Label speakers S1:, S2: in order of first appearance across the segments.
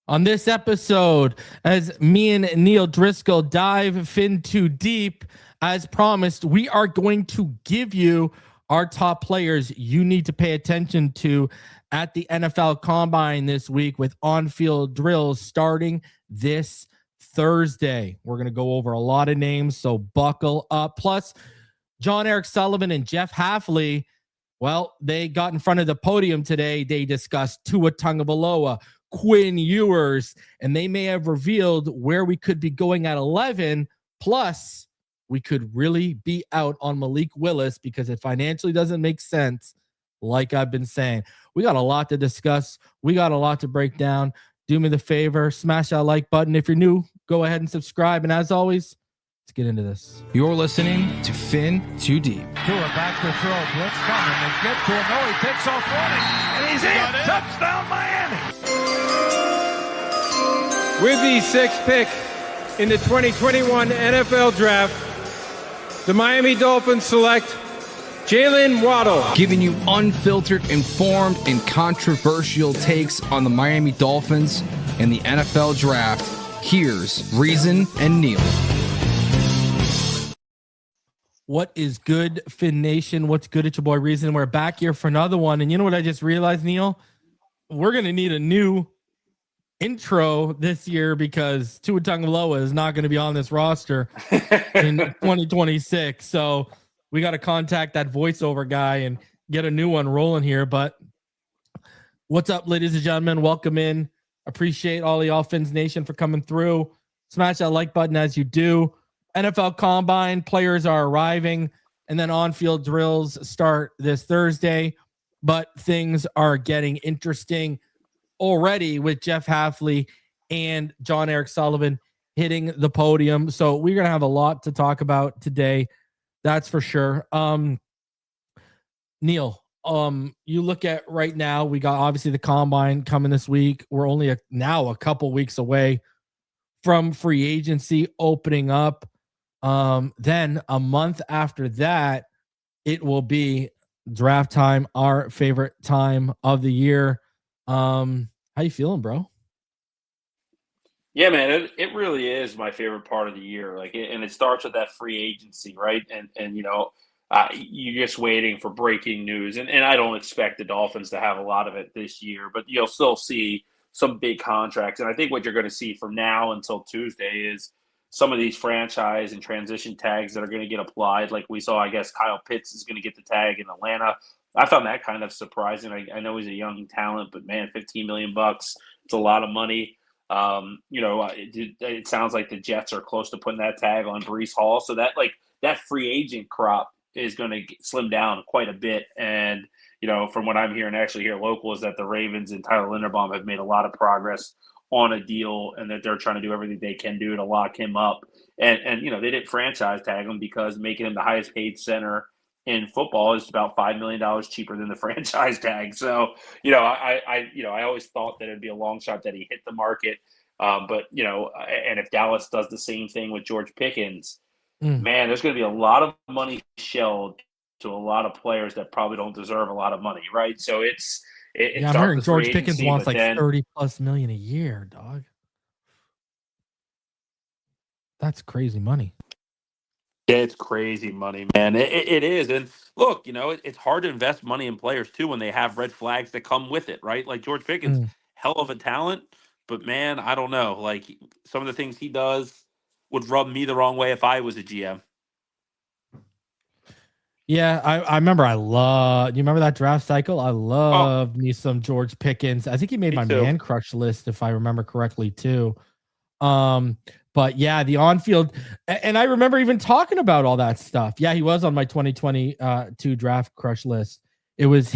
S1: On this episode, as me and Neal Driscoll dive fin too deep, as promised, we are going to give you our top players you need to pay attention to at the NFL Combine this week with on-field drills starting this Thursday. We're going to go over a lot of names, so buckle up. Plus, Jon-Eric Sullivan and Jeff Hafley, well, they got in front of the podium today. They discussed Tua Tagovailoa, Quinn Ewers, and they may have revealed where we could be going at 11. Plus, we could really be out on Malik Willis because it financially doesn't make sense, like I've been saying. We got a lot to discuss. We got a lot to break down. Do me the favor, smash that like button. If you're new, go ahead and subscribe. And as always, let's get into this.
S2: You're listening to Fin Too Deep.
S3: Tua back to throw. Blitz coming. They get to him. No, he takes off running. And he's in. Touchdown, Miami.
S4: With the sixth pick in the 2021 NFL Draft, the Miami Dolphins select Jalen Waddle.
S2: Giving you unfiltered, informed, and controversial takes on the Miami Dolphins and the NFL Draft. Here's Reason and Neal.
S1: What is good, Fin Nation? What's good? It's your boy Reason. We're back here for another one. And you know what I just realized, Neal? We're going to need a new intro this year because Tua Tagovailoa is not going to be on this roster in 2026. So we got to contact that voiceover guy and get a new one rolling here. But what's up, ladies and gentlemen? Welcome in. Appreciate all of y'all, Fins Nation, for coming through. Smash that like button as you do. NFL Combine players are arriving, and then on-field drills start this Thursday. But things are getting interesting already with Jeff Hafley and Jon-Eric Sullivan hitting the podium. So we're going to have a lot to talk about today. That's for sure. Neal, you look at right now, we got obviously the Combine coming this week. We're only now a couple weeks away from free agency opening up. Then a month after that, it will be draft time, our favorite time of the year. How you feeling, bro?
S5: Yeah, man, it really is my favorite part of the year. And it starts with that free agency, right? And you're just waiting for breaking news. And I don't expect the Dolphins to have a lot of it this year, but you'll still see some big contracts. And I think what you're going to see from now until Tuesday is some of these franchise and transition tags that are going to get applied. Like we saw, I guess Kyle Pitts is going to get the tag in Atlanta. I found that kind of surprising. I know he's a young talent, but man, $15 million, it's a lot of money. It sounds like the Jets are close to putting that tag on Breece Hall. So that free agent crop is going to slim down quite a bit. And, from what I'm hearing actually here local is that the Ravens and Tyler Linderbaum have made a lot of progress on a deal and that they're trying to do everything they can do to lock him up. And they didn't franchise tag him because making him the highest paid center in football is about $5 million cheaper than the franchise tag. So, I always thought that it'd be a long shot that he hit the market. And if Dallas does the same thing with George Pickens, man, there's going to be a lot of money shelled to a lot of players that probably don't deserve a lot of money. Right. So I'm
S1: hearing George Pickens wants like 30 plus million a year, dog. That's crazy money.
S5: It's crazy money, man. It is. And look, it's hard to invest money in players too when they have red flags that come with it, right? Like George Pickens, hell of a talent, but man, I don't know. Like some of the things he does would rub me the wrong way if I was a GM.
S1: Yeah, I remember. You remember that draft cycle? I loved me some George Pickens. I think he made my man crush list, if I remember correctly, too. But yeah, the on-field, and I remember even talking about all that stuff. Yeah, he was on my 2022 draft crush list. It was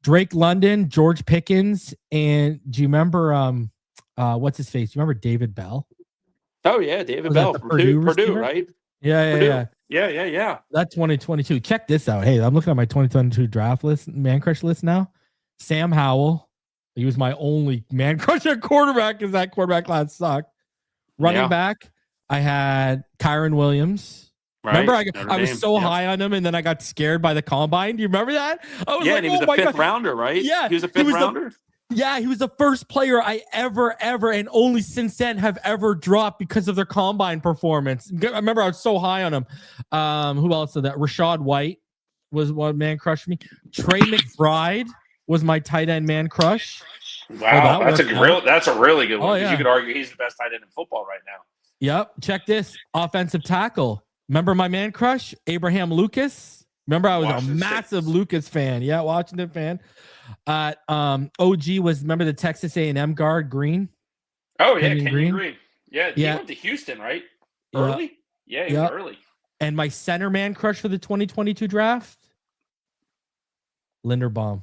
S1: Drake London, George Pickens, and do you remember what's his face? Do you remember David Bell?
S5: Oh yeah, David Bell from Purdue, right?
S1: Yeah.
S5: Yeah.
S1: That's 2022. Check this out. Hey, I'm looking at my 2022 draft list, man crush list now. Sam Howell. He was my only man crush at quarterback because that quarterback class sucked. Running back, I had Kyron Williams. Right. Remember, I was so high on him, and then I got scared by the combine. Do you remember that? I was
S5: and he was a fifth rounder, right?
S1: Yeah.
S5: He was a fifth rounder.
S1: Yeah, he was the first player I ever, and only since then have ever dropped because of their combine performance. I remember I was so high on him. Who else did that? Rashad White was one man crush for me. Trey McBride was my tight end man crush.
S5: Wow, that's a really good one.
S1: Oh, yeah.
S5: You could argue he's the best tight end in football right now.
S1: Yep. Check this. Offensive tackle. Remember my man crush, Abraham Lucas? Remember I was a massive Lucas fan. Yeah, Washington fan. OG was, remember the Texas A&M guard, Green?
S5: Oh, yeah, Kenyon Green. Yeah, he went to Houston, right? Early? Yeah, he was early.
S1: And my center man crush for the 2022 draft, Linderbaum.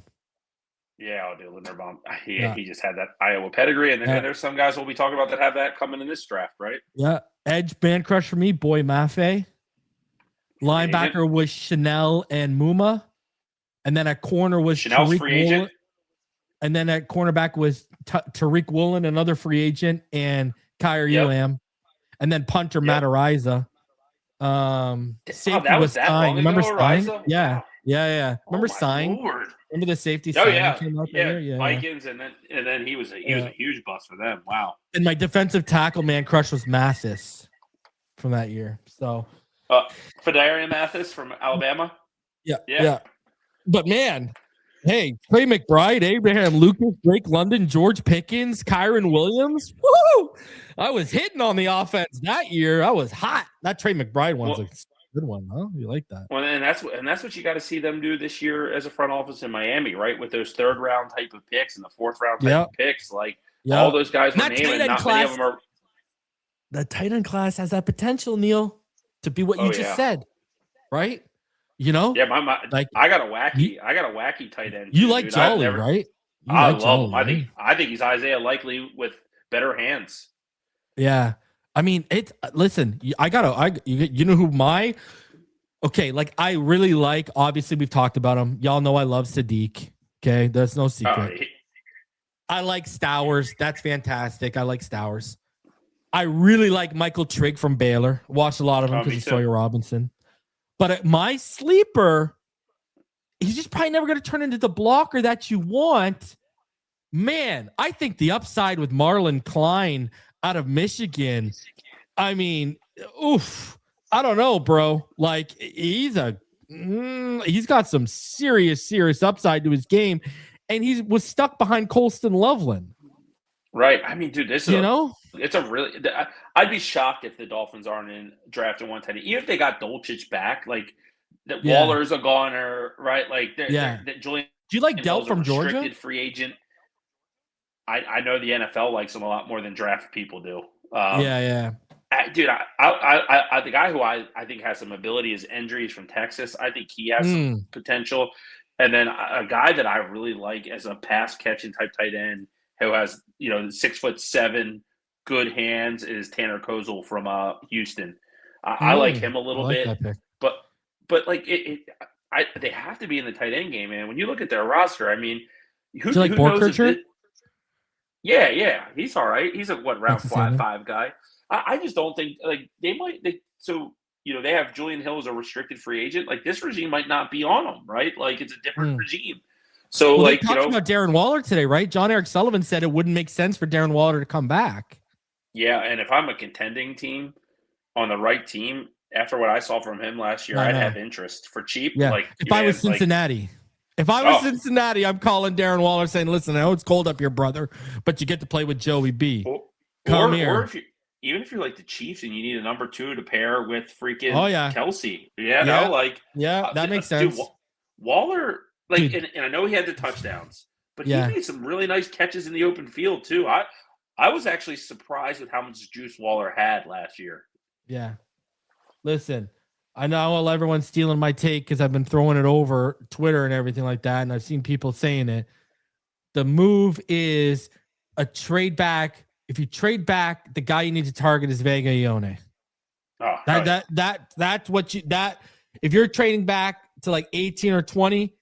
S5: Yeah, I'll do Linderbaum. He just had that Iowa pedigree, and then there's some guys we'll be talking about that have that coming in this draft, right?
S1: Yeah, edge man crush for me, Boy Mafe. Linebacker was Chanel and Muma, and then at corner was
S5: Chanel's free agent,
S1: and then at cornerback was Tariq Woolen, another free agent, and Kyrie Elam, and then punter Matt Ariza. Safety was Stein. Remember Stein? Yeah. Remember Stein? Remember the safety?
S5: Oh yeah, Vikings, and then he was a huge bust for them. Wow.
S1: And my defensive tackle man crush was Mathis from that year. So,
S5: Fedarian Mathis from Alabama.
S1: Yeah. But man, hey, Trey McBride, Abraham Lucas, Drake London, George Pickens, Kyron Williams. Woo! I was hitting on the offense that year. I was hot. That Trey McBride one's a good one, huh? You like that?
S5: Well, and that's what you got to see them do this year as a front office in Miami, right? With those third round type of picks and the fourth round type of picks, like all those guys were named, and not many of them are.
S1: The tight end class has that potential, Neil, to be what you just said, right? You know,
S5: I got a wacky tight end.
S1: You like Jolly, right?
S5: I love him. I think he's Isaiah Likely with better hands.
S1: Yeah, I mean, listen, you know who I really like. Obviously, we've talked about him. Y'all know I love Sadiq. Okay, there's no secret. I like Stowers. That's fantastic. I like Stowers. I really like Michael Trigg from Baylor. Watched a lot of him because of Sawyer Robinson. But my sleeper, he's just probably never going to turn into the blocker that you want. Man, I think the upside with Marlon Klein out of Michigan, I mean, I don't know, bro. Like, he's got some serious upside to his game, and he was stuck behind Colston Loveland.
S5: Right. I mean, dude, it's a really. I'd be shocked if the Dolphins aren't in drafting one tight end, even if they got Dolchich back. Like, that Waller's a goner, right? Like, that Julian. Do
S1: you like Del from Georgia?
S5: Restricted free agent. I know the NFL likes him a lot more than draft people do. Dude, I the guy who I think has some ability is Endries from Texas. I think he has some potential. And then a guy that I really like as a pass catching type tight end who has 6'7", good hands is Tanner Kozel from Houston. I like him a little bit, but like they have to be in the tight end game, man. When you look at their roster, I mean, who knows? Yeah, he's all right. He's a round 5 guy. I just don't think they have Julian Hill as a restricted free agent. Like, this regime might not be on him, right? Like, it's a different regime. So
S1: they talked about Darren Waller today, right? Jon-Eric Sullivan said it wouldn't make sense for Darren Waller to come back.
S5: Yeah, and if I'm a contending team on the right team after what I saw from him last year, I'd have interest for cheap.
S1: Yeah. If I was Cincinnati. Cincinnati, I'm calling Darren Waller saying, listen, I know it's cold up here, brother, but you get to play with Joey B. Come here.
S5: Or even if you're like the Chiefs and you need a number 2 to pair with freaking Kelsey.
S1: That makes sense.
S5: Dude, Waller, and I know he had the touchdowns, but he made some really nice catches in the open field too. I was actually surprised with how much juice Waller had last year.
S1: Yeah. Listen, I know everyone's stealing my take because I've been throwing it over Twitter and everything like that, and I've seen people saying it. The move is a trade back. If you trade back, the guy you need to target is Vega Ioane. That's what if you're trading back to like 18 or 20,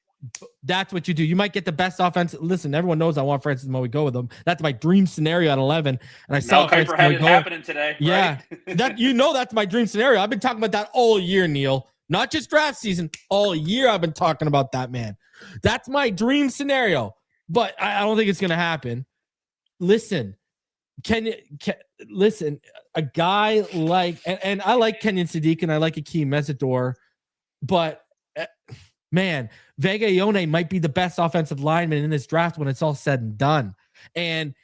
S1: that's what you do. You might get the best offense. Listen, everyone knows I want Francis Moe. Go with him. That's my dream scenario at 11. And I saw
S5: Kuiper had it happening today.
S1: Yeah,
S5: right?
S1: That's my dream scenario. I've been talking about that all year, Neil. Not just draft season. All year I've been talking about that, man. That's my dream scenario. but I don't think it's going to happen. Listen, listen, a guy like, and I like Kenyon Sadiq and I like Akeem Mesidor, but man, Vega Ioane might be the best offensive lineman in this draft when it's all said and done. And,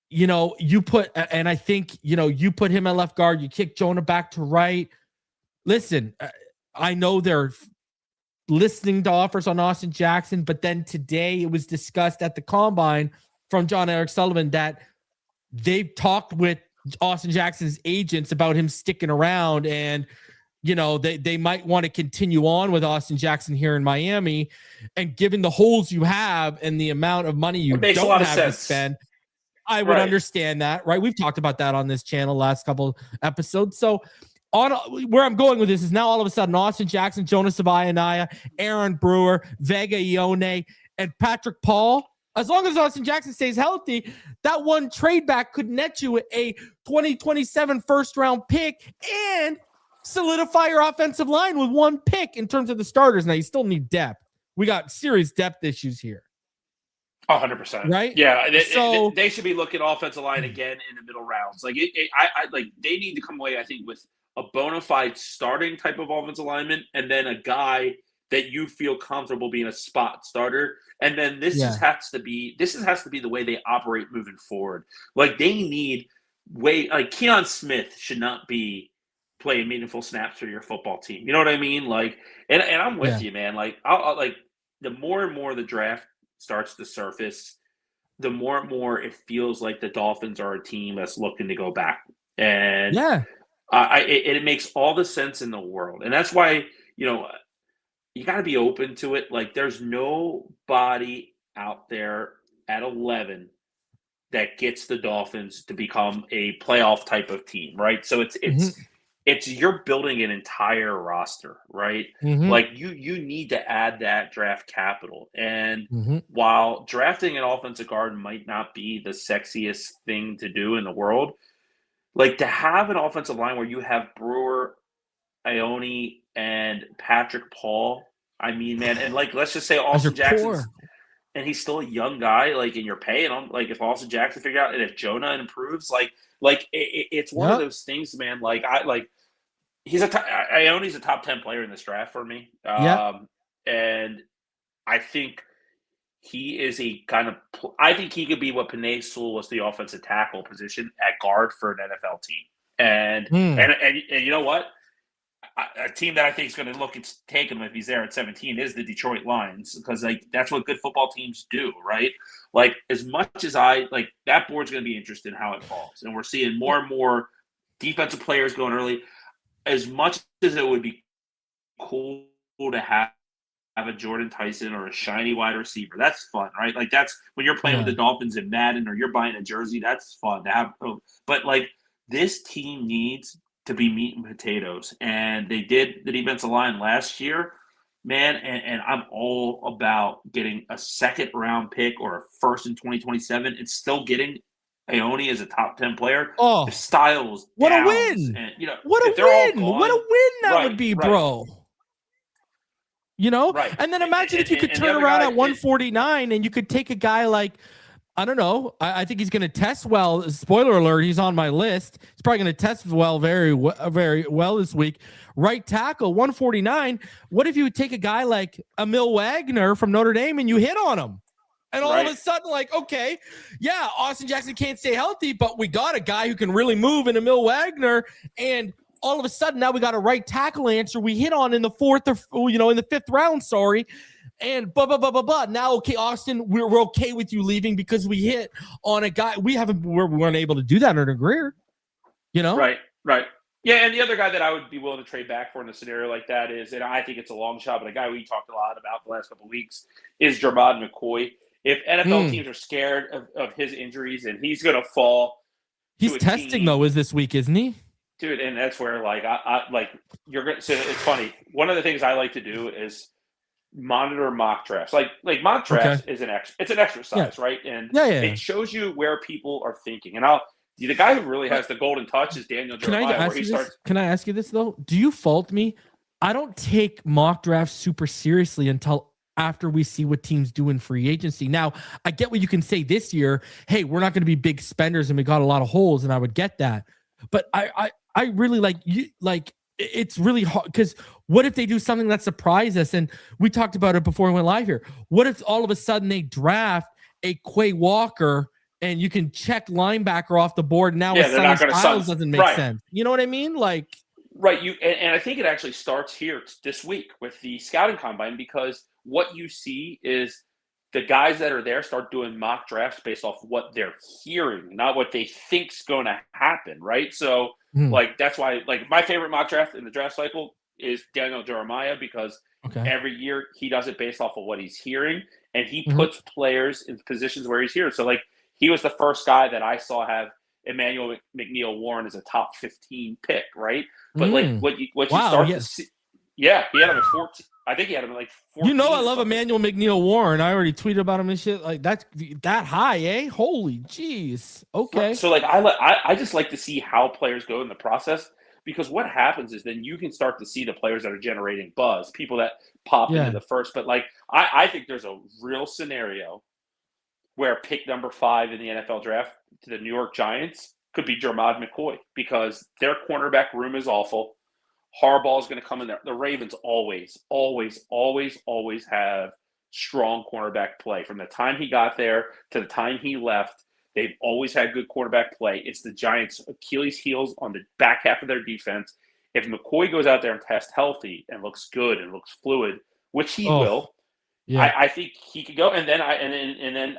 S1: you know, I think, you know, you put him at left guard, you kick Jonah back to right. Listen, I know they're listening to offers on Austin Jackson, but then today it was discussed at the combine from Jon-Eric Sullivan that they've talked with Austin Jackson's agents about him sticking around, and you know they might want to continue on with Austin Jackson here in Miami. And given the holes you have and the amount of money you don't have to spend, I would understand that, right? We've talked about that on this channel last couple episodes. So where I'm going with this is now all of a sudden Austin Jackson, Jonas Savaianaya, Aaron Brewer, Vega Ioane, and Patrick Paul. As long as Austin Jackson stays healthy, that one trade back could net you a 2027 first-round pick and solidify your offensive line with one pick in terms of the starters. Now, you still need depth. We got serious depth issues here.
S5: 100%.
S1: Right?
S5: Yeah. They should be looking offensive line again in the middle rounds. Like, they need to come away, I think, with a bona fide starting type of offensive lineman and then a guy that you feel comfortable being a spot starter. And then this has to be the way they operate moving forward. Like, they need Keon Smith should not be playing meaningful snaps for your football team. You know what I mean? Like, and I'm with you, man. Like, I'll like the more and more the draft starts to surface, the more and more it feels like the Dolphins are a team that's looking to go back. And it makes all the sense in the world. And that's why, you know, you got to be open to it. Like, there's nobody out there at 11 that gets the Dolphins to become a playoff type of team, right? So it's you're building an entire roster, right? Like, you need to add that draft capital. And while drafting an offensive guard might not be the sexiest thing to do in the world, like, to have an offensive line where you have Brewer, Ioane, and Patrick Paul, I mean, man, and like, let's just say Austin Jackson, and he's still a young guy, like, and you're paying him. Like, if Austin Jackson figure out, and if Jonah improves, it's one of those things, man. Like, Ioane's a top 10 player in this draft for me. And I think he is I think he could be what Penei Sewell was, the offensive tackle position at guard for an NFL team. And you know what? A team that I think is going to look at taking him if he's there at 17 is the Detroit Lions, because like that's what good football teams do, right? Like, as much as that board's going to be interested in how it falls, and we're seeing more and more defensive players going early. As much as it would be cool to have a Jordan Tyson or a shiny wide receiver, that's fun, right? Like, that's when you're playing with the Dolphins in Madden or you're buying a jersey, that's fun to have. But like, this team needs to be meat and potatoes. And they did the defensive line last year, man. And I'm all about getting a second round pick or a first in 2027 and still getting Ioane as a top 10 player.
S1: Oh,
S5: the styles.
S1: What a win.
S5: And, you know,
S1: what a win. What a win that would be, bro. You know?
S5: Right.
S1: And then imagine if you could turn around at 149 and you could take a guy like, I don't know. I think he's going to test well. Spoiler alert, he's on my list. He's probably going to test well, very well this week. Right tackle, 149. What if you would take a guy like Emil Wagner from Notre Dame and you hit on him? And all of a sudden, like, okay, yeah, Austin Jackson can't stay healthy, but we got a guy who can really move in Emil Wagner. And all of a sudden, now we got a right tackle answer we hit on in the in the fifth round, sorry. And blah, blah, blah, blah, blah. Now, okay, Austin, we're okay with you leaving because we hit on a guy. We weren't able to do that under Greer, you know?
S5: Right. Yeah, and the other guy that I would be willing to trade back for in a scenario like that is, and I think it's a long shot, but a guy we talked a lot about the last couple of weeks is Jermod McCoy. If NFL teams are scared of his injuries and he's going to fall.
S1: He's testing, though, this week, isn't he?
S5: Dude, and that's where, like, you're going to say, it's funny. One of the things I like to do is monitor mock drafts. Like mock drafts is it's an exercise, right? And it shows you where people are thinking. And the guy who really has the golden touch is Daniel Jeremiah.
S1: Can I ask you this though? Do you fault me? I don't take mock drafts super seriously until after we see what teams do in free agency. Now, I get what you can say this year. Hey, we're not going to be big spenders and we got a lot of holes, and I would get that. But I really it's really hard, because what if they do something that surprises us? And we talked about it before we went live here. What if all of a sudden they draft a Quay Walker and you can check linebacker off the board? Now
S5: they're not going to
S1: doesn't make sense. You know what I mean? Like,
S5: right. And I think it actually starts here this week with the scouting combine, because what you see is the guys that are there start doing mock drafts based off what they're hearing, not what they think's going to happen. Right. So like, that's why, like, my favorite mock draft in the draft cycle is Daniel Jeremiah, because every year he does it based off of what he's hearing, and he puts players in positions where he's here. So like, he was the first guy that I saw have Emmanuel McNeil Warren as a top 15 pick. Right. But like what you start to see. Yeah. He had him at 14. I think he had him at like 14.
S1: You know, I love Emmanuel McNeil Warren. I already tweeted about him and shit. Like, that's that high, eh? Holy jeez. Okay.
S5: So like, I just like to see how players go in the process, because what happens is then you can start to see the players that are generating buzz, people that pop into the first. But like, I think there's a real scenario where pick number 5 in the NFL draft to the New York Giants could be Jermod McCoy, because their cornerback room is awful. Harbaugh is going to come in there. The Ravens always have strong cornerback play. From the time he got there to the time he left, they've always had good quarterback play. It's the Giants' Achilles heels on the back half of their defense. If McCoy goes out there and tests healthy and looks good and looks fluid, which he will, I think he could go. And then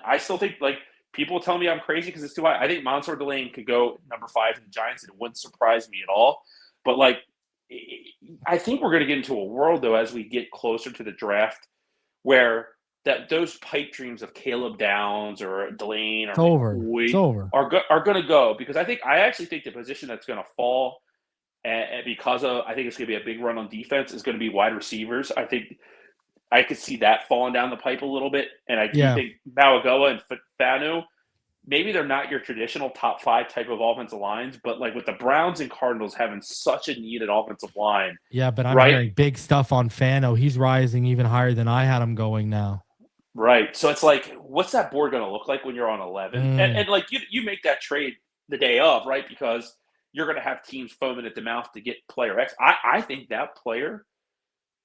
S5: I still think, like, people tell me I'm crazy because it's too high. I think Mansour Delane could go number 5 in the Giants, and it wouldn't surprise me at all. But like, I think we're going to get into a world, though, as we get closer to the draft, where those pipe dreams of Caleb Downs or Delane or McCoy are going to go, because I actually think the position that's going to fall, because of, I think it's going to be a big run on defense, is going to be wide receivers. I think I could see that falling down the pipe a little bit, and I do think Malagoa and Fanu, maybe they're not your traditional top 5 type of offensive lines, but like with the Browns and Cardinals having such a needed offensive line.
S1: Yeah, but I'm hearing big stuff on Fano. He's rising even higher than I had him going now. Right.
S5: So it's like, what's that board going to look like when you're on 11? And like, you make that trade the day of, right? Because you're going to have teams foaming at the mouth to get player X. I think that player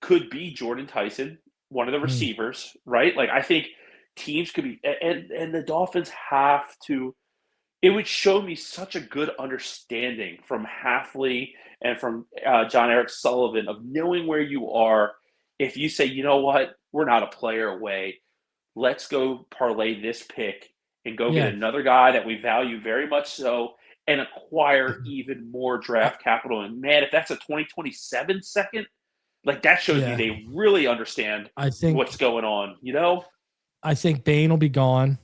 S5: could be Jordan Tyson, one of the receivers, right? Like, I think teams could be, and the Dolphins have to. It would show me such a good understanding from Hafley and from Jon-Eric Sullivan of knowing where you are. If you say, you know what, we're not a player away, let's go parlay this pick and go get another guy that we value very much so, and acquire even more draft capital. And man, if that's a 2027 second, like, that shows me they really understand what's going on, you know?
S1: I think Bain will be gone.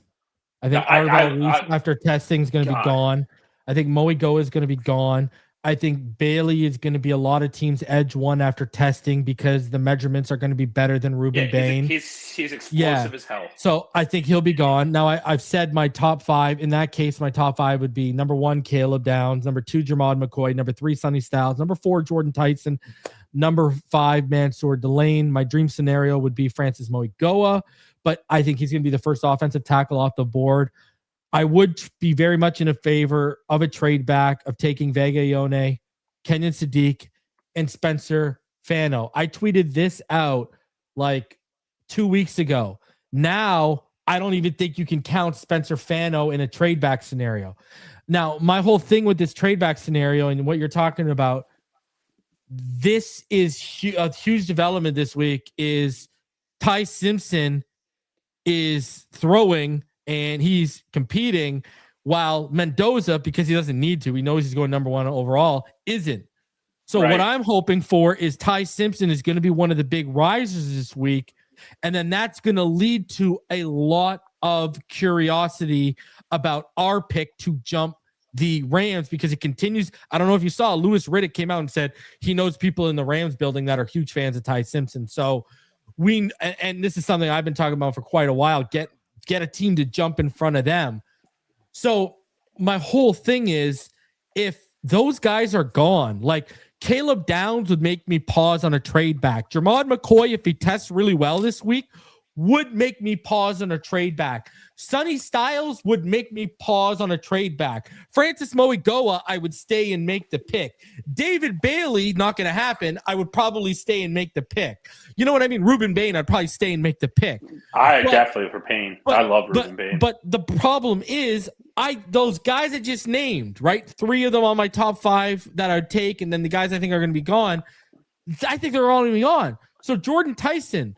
S1: I think Arvell after testing is going to be gone. I think Moigoa is going to be gone. I think Bailey is going to be a lot of teams' edge one after testing, because the measurements are going to be better than Ruben Bain.
S5: He's explosive as hell.
S1: So I think he'll be gone. Now, I've said my top 5. In that case, my top 5 would be number 1, Caleb Downs, number 2, Jermod McCoy, number 3, Sonny Styles, number 4, Jordan Tyson, number 5, Mansour Delane. My dream scenario would be Francis Moigoa, but I think he's going to be the first offensive tackle off the board. I would be very much in a favor of a trade back of taking Vega, Ioane, Kenyon Sadiq, and Spencer Fano. I tweeted this out like 2 weeks ago. Now, I don't even think you can count Spencer Fano in a trade back scenario. Now, my whole thing with this trade back scenario and what you're talking about, this is a huge development this week, is Ty Simpson is throwing and he's competing, while Mendoza, because he doesn't need to, he knows he's going number 1 overall, isn't. So what I'm hoping for is Ty Simpson is going to be one of the big risers this week, and then that's going to lead to a lot of curiosity about our pick to jump the Rams, because it continues. I don't know if you saw, Louis Riddick came out and said he knows people in the Rams building that are huge fans of Ty Simpson. So and this is something I've been talking about for quite a while, get a team to jump in front of them. So my whole thing is, if those guys are gone, like Caleb Downs would make me pause on a trade back. Jermod McCoy, if he tests really well this week, would make me pause on a trade back. Sonny Styles would make me pause on a trade back. Francis Moigoa, I would stay and make the pick. David Bailey, not going to happen. I would probably stay and make the pick. You know what I mean? Ruben Bain, I'd probably stay and make the pick.
S5: Definitely for Payne. I love Ruben Bain.
S1: But the problem is, those guys I just named, right? 3 of them on my top 5 that I'd take, and then the guys I think are going to be gone. I think they're all going to be gone. So Jordan Tyson,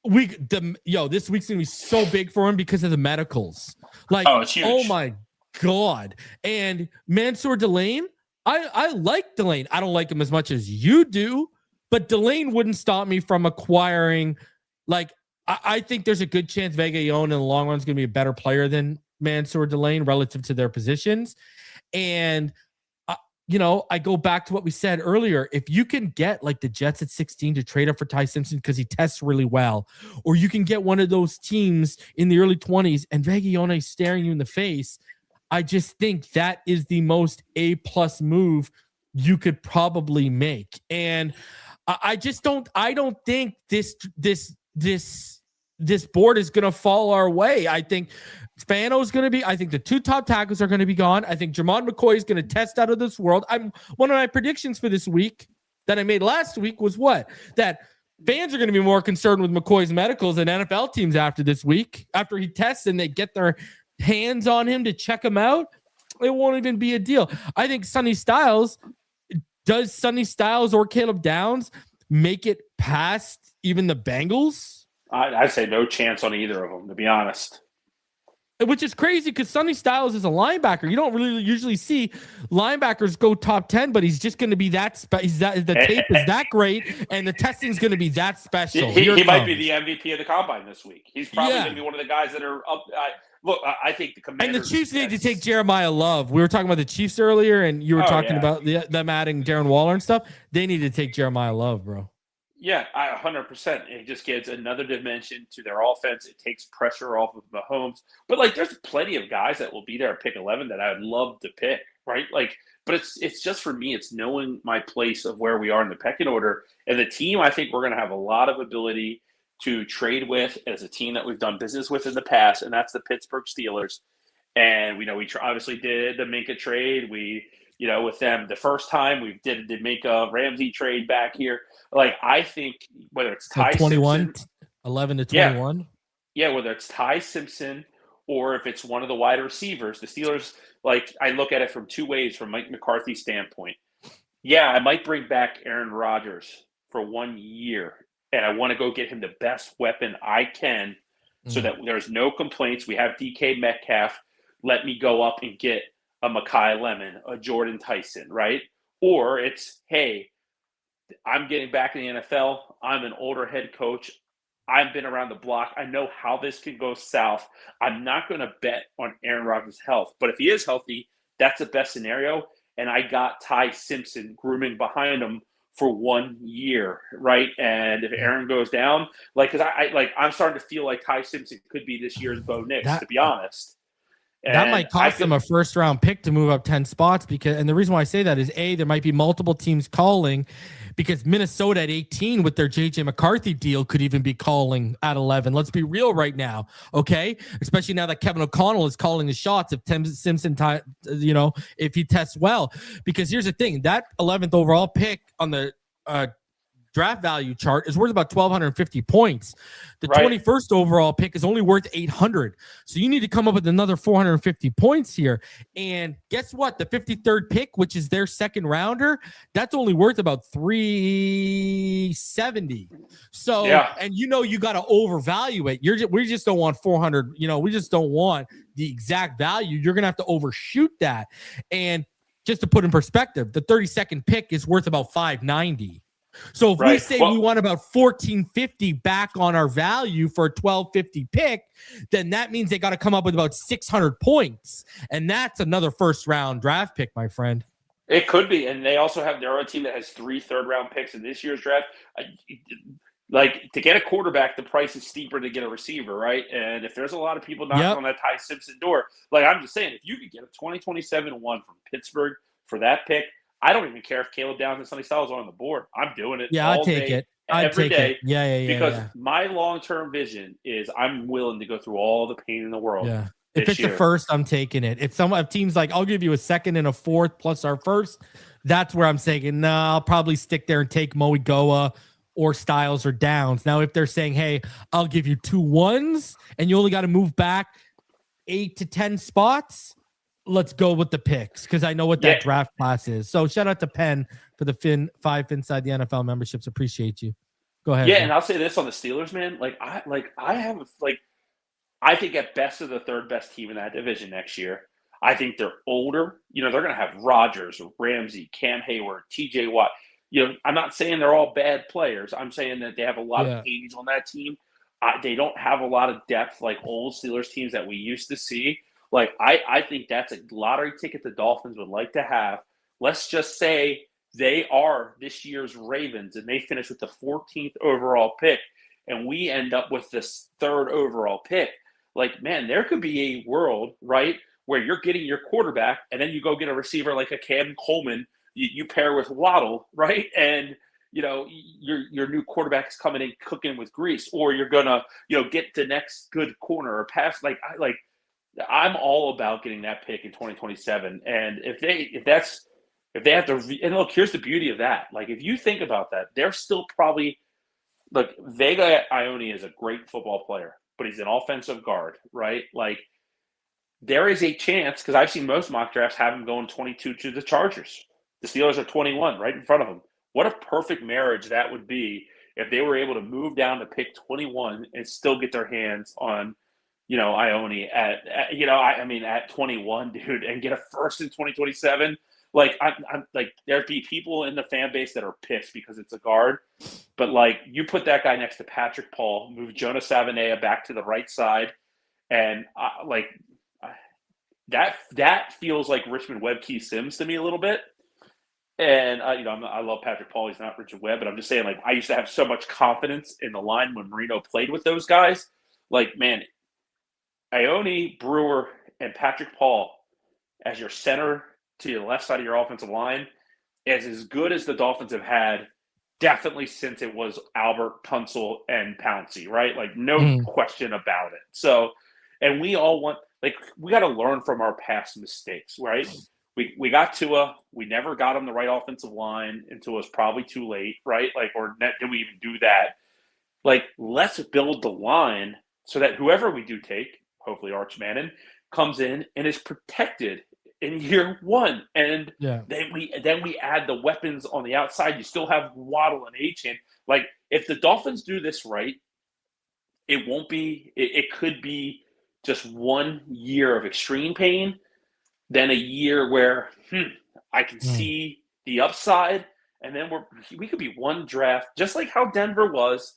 S1: this week's gonna be so big for him because of the medicals. Like,
S5: it's huge.
S1: Oh my God. And Mansour Delane, I like Delane. I don't like him as much as you do, but Delane wouldn't stop me from acquiring. Like, I think there's a good chance Vega Ioane in the long run is gonna be a better player than Mansour Delane relative to their positions. And I go back to what we said earlier. If you can get like the Jets at 16 to trade up for Ty Simpson because he tests really well, or you can get one of those teams in the early 20s and Vega Ioane staring you in the face, I just think that is the most A+ move you could probably make. And I don't think this board is going to fall our way. I think Spano is going to be, I think the 2 top tackles are going to be gone. I think Jermod McCoy is going to test out of this world. One of my predictions for this week that I made last week was that fans are going to be more concerned with McCoy's medicals than NFL teams after this week. After he tests and they get their hands on him to check him out, it won't even be a deal. I think Sonny Styles or Caleb Downs make it past even the Bengals?
S5: I'd say no chance on either of them, to be honest.
S1: Which is crazy because Sonny Styles is a linebacker. You don't really usually see linebackers go top 10, but he's just going to be the tape is that great, and the testing is going to be that special.
S5: He might be the MVP of the combine this week. He's probably going to be one of the guys that are up. I think the Commanders.
S1: And the Chiefs need to take Jeremiah Love. We were talking about the Chiefs earlier, and you were talking about them adding Darren Waller and stuff. They need to take Jeremiah Love, bro.
S5: Yeah, 100%. It just gives another dimension to their offense. It takes pressure off of Mahomes. But, there's plenty of guys that will be there at pick 11 that I would love to pick, right? But it's just for me, it's knowing my place of where we are in the pecking order. And the team, I think we're going to have a lot of ability to trade with as a team that we've done business with in the past, and that's the Pittsburgh Steelers. And we obviously did the Minka trade. With them the first time we did the Minka Ramsey trade back here. I think whether it's Ty
S1: 21,
S5: Simpson,
S1: 11 to 21.
S5: Yeah, whether it's Ty Simpson or if it's one of the wide receivers, the Steelers, I look at it from 2 ways from Mike McCarthy's standpoint. Yeah, I might bring back Aaron Rodgers for 1 year, and I want to go get him the best weapon I can so that there's no complaints. We have DK Metcalf. Let me go up and get a Mekhi Lemon, a Jordan Tyson, right? Or it's, hey, I'm getting back in the NFL. I'm an older head coach. I've been around the block. I know how this can go south. I'm not going to bet on Aaron Rodgers' health. But if he is healthy, that's the best scenario. And I got Ty Simpson grooming behind him for 1 year, right? And if Aaron goes down, because I'm starting to feel like Ty Simpson could be this year's Bo Nix, to be honest.
S1: That might cost them a first-round pick to move up 10 spots and the reason why I say that is, A, there might be multiple teams calling because Minnesota at 18 with their J.J. McCarthy deal could even be calling at 11. Let's be real right now, okay? Especially now that Kevin O'Connell is calling the shots if Simpson, if he tests well. Because here's the thing, that 11th overall pick on the draft value chart is worth about 1,250 points. The 21st overall pick is only worth 800. So you need to come up with another 450 points here. And guess what? The 53rd pick, which is their second rounder, that's only worth about 370. So, and you got to overvalue it. We just don't want 400. We just don't want the exact value. You're going to have to overshoot that. And just to put in perspective, the 32nd pick is worth about 590. So if we say we want about 1,450 back on our value for a 1,250 pick, then that means they got to come up with about 600 points. And that's another first-round draft pick, my friend.
S5: It could be. And they also have their own team that has 3 third-round picks in this year's draft. To get a quarterback, the price is steeper to get a receiver, right? And if there's a lot of people knocking on that Ty Simpson door, I'm just saying, if you could get a 2027 one from Pittsburgh for that pick, I don't even care if Caleb Downs and Sonny Styles are on the board. I'm doing it.
S1: Yeah, I'll take it.
S5: every day.
S1: Yeah.
S5: Because my long-term vision is I'm willing to go through all the pain in the world.
S1: Yeah. If it's a first, I'm taking it. If some teams like, I'll give you a second and a fourth plus our first, that's where I'm saying, no, I'll probably stick there and take Moe Goa or Styles or Downs. Now, if they're saying, hey, I'll give you 2 1s and you only got to move back 8 to 10 spots, let's go with the picks because I know what that draft class is. So shout out to Penn for the 5 Inside the NFL memberships. Appreciate you. Go ahead.
S5: Yeah, man. And I'll say this on the Steelers, man. I think at best they're the third best team in that division next year. I think they're older. They're going to have Rodgers, Ramsey, Cam Hayward, TJ Watt. I'm not saying they're all bad players. I'm saying that they have a lot of age on that team. They don't have a lot of depth like old Steelers teams that we used to see. I think that's a lottery ticket the Dolphins would like to have. Let's just say they are this year's Ravens and they finish with the 14th overall pick and we end up with this 3rd overall pick. Man, there could be a world, right, where you're getting your quarterback and then you go get a receiver like a Cam Coleman, you pair with Waddle, right? And, your new quarterback's coming in cooking with grease, or you're going to, get the next good corner or pass. I'm all about getting that pick in 2027. And if they have to, and look, here's the beauty of that. If you think about that, they're still probably, Vega Ioane is a great football player, but he's an offensive guard, right? There is a chance, because I've seen most mock drafts have him going 22 to the Chargers. The Steelers are 21 right in front of them. What a perfect marriage that would be if they were able to move down to pick 21 and still get their hands on, Ioane at 21, dude, and get a first in 2027. There'd be people in the fan base that are pissed because it's a guard, but you put that guy next to Patrick Paul, move Jonah Savaiinaea back to the right side, and that feels like Richmond Webb Key Sims to me a little bit. And I love Patrick Paul. He's not Richard Webb, but I'm just saying, I used to have so much confidence in the line when Marino played with those guys. Man, Ioane, Brewer, and Patrick Paul as your center to your left side of your offensive line is as good as the Dolphins have had definitely since it was Albert, Tunsil, and Pouncey, right? No question about it. So, and we all want, we got to learn from our past mistakes, right? We got Tua. We never got him the right offensive line until it was probably too late, right? Or did we even do that? Let's build the line so that whoever we do take, hopefully Arch Manning, comes in and is protected in year one. And then we add the weapons on the outside. You still have Waddle and Achane. If the Dolphins do this right, it won't be – it could be just 1 year of extreme pain, then a year where I can see the upside, and then we could be one draft, just like how Denver was,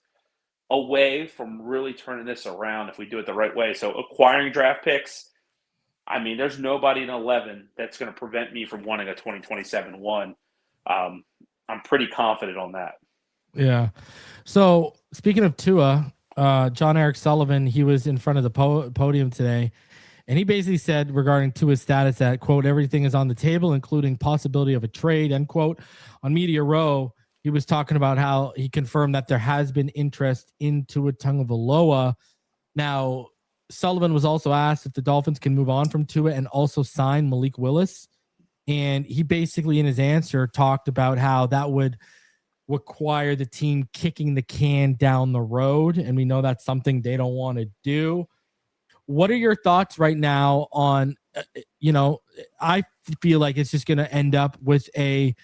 S5: away from really turning this around if we do it the right way. So acquiring draft picks, there's nobody in 11 that's going to prevent me from wanting a 2027 one. I'm pretty confident on that. Yeah.
S1: So speaking of Tua, Jon-Eric Sullivan, he was in front of the podium today, and he basically said regarding Tua's status that, quote, everything is on the table, including possibility of a trade, end quote. On Media Row, he was talking about how he confirmed that there has been interest in Tua Tagovailoa. Now, Sullivan was also asked if the Dolphins can move on from Tua and also sign Malik Willis. And he basically, in his answer, talked about how that would require the team kicking the can down the road. And we know that's something they don't want to do. What are your thoughts right now on, I feel like it's just going to end up with a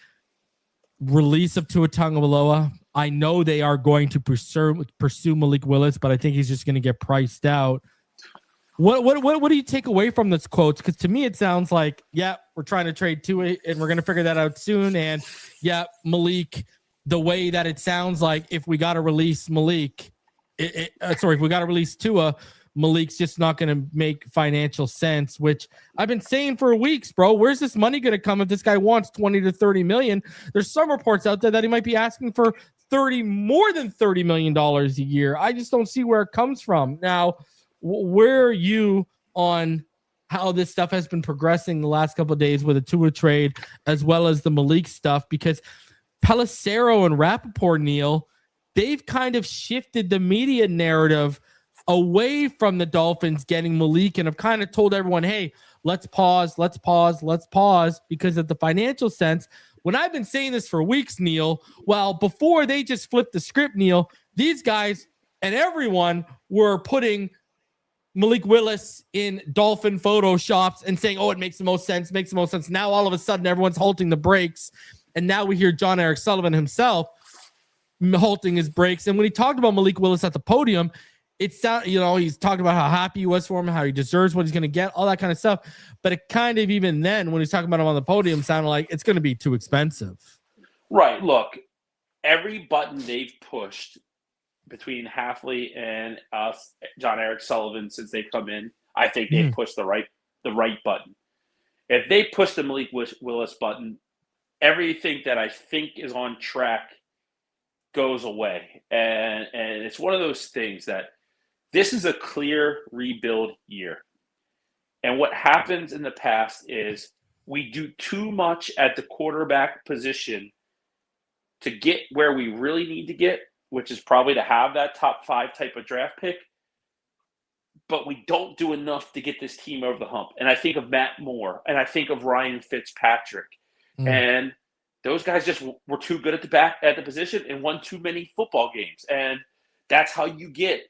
S1: release of Tua Tagovailoa. I know they are going to pursue Malik Willis, but I think he's just going to get priced out. What do you take away from this quote? Because to me, it sounds like, we're trying to trade Tua and we're going to figure that out soon. And Malik, the way that it sounds like, if we got to release Malik, if we got to release Tua, Malik's just not going to make financial sense, which I've been saying for weeks, bro. Where's this money going to come if this guy wants 20 to 30 million? There's some reports out there that he might be asking for more than $30 million a year. I just don't see where it comes from. Now, where are you on how this stuff has been progressing the last couple of days with a Tua trade, as well as the Malik stuff? Because Pelissero and Rappaport, Neil, they've kind of shifted the media narrative away from the Dolphins getting Malik and have kind of told everyone, hey, let's pause because of the financial sense. When I've been saying this for weeks, Neal, well, before they just flipped the script, Neal, these guys and everyone were putting Malik Willis in Dolphin photoshops and saying, oh, it makes the most sense. Now, all of a sudden, everyone's halting the brakes. And now we hear Jon-Eric Sullivan himself halting his brakes. And when he talked about Malik Willis at the podium, it sounded, he's talking about how happy he was for him, how he deserves what he's going to get, all that kind of stuff. But it kind of, even then, when he's talking about him on the podium, sounded like it's going to be too expensive.
S5: Right. Look, every button they've pushed between Hafley and Jon-Eric Sullivan since they've come in, I think they've pushed the right button. If they push the Malik Willis button, everything that I think is on track goes away. And it's one of those things that this is a clear rebuild year. And what happens in the past is we do too much at the quarterback position to get where we really need to get, which is probably to have that top 5 type of draft pick. But we don't do enough to get this team over the hump. And I think of Matt Moore, and I think of Ryan Fitzpatrick. And those guys just were too good at the position and won too many football games. And that's how you get,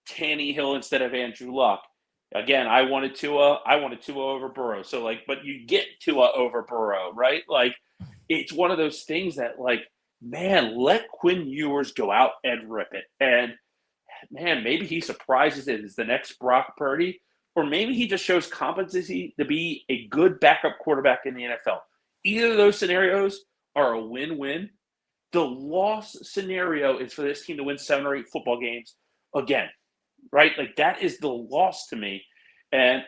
S5: Tannehill instead of Andrew Luck. Again, I wanted Tua over Burrow. So but you get Tua over Burrow, right? It's one of those things that man, let Quinn Ewers go out and rip it. And man, maybe he surprises it as the next Brock Purdy, or maybe he just shows competency to be a good backup quarterback in the NFL. Either of those scenarios are a win-win. The loss scenario is for this team to win 7 or 8 football games again, right? That is the loss to me. And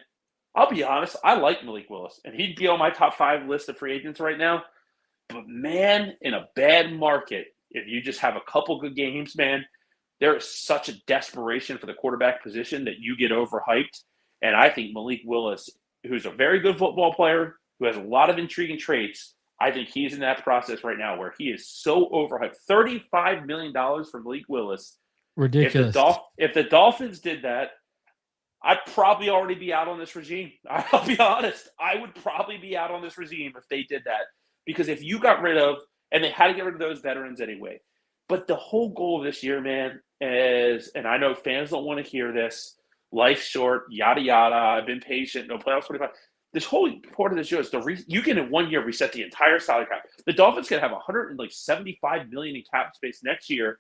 S5: I'll be honest, I like Malik Willis, and he'd be on my top 5 list of free agents right now. But man, in a bad market, if you just have a couple good games, man, there is such a desperation for the quarterback position that you get overhyped. And I think Malik Willis, who's a very good football player, who has a lot of intriguing traits, I think he's in that process right now where he is so overhyped. $35 million for Malik Willis.
S1: Ridiculous.
S5: If the Dolphins did that, I'd probably already be out on this regime. I'll be honest. I would probably be out on this regime if they did that. Because if you got rid of, and they had to get rid of those veterans anyway. But the whole goal of this year, man, is, and I know fans don't want to hear this, life's short, yada, yada, I've been patient, no playoffs 25. This whole part of this show is you can in 1 year reset the entire salary cap. The Dolphins can have $175 million in cap space next year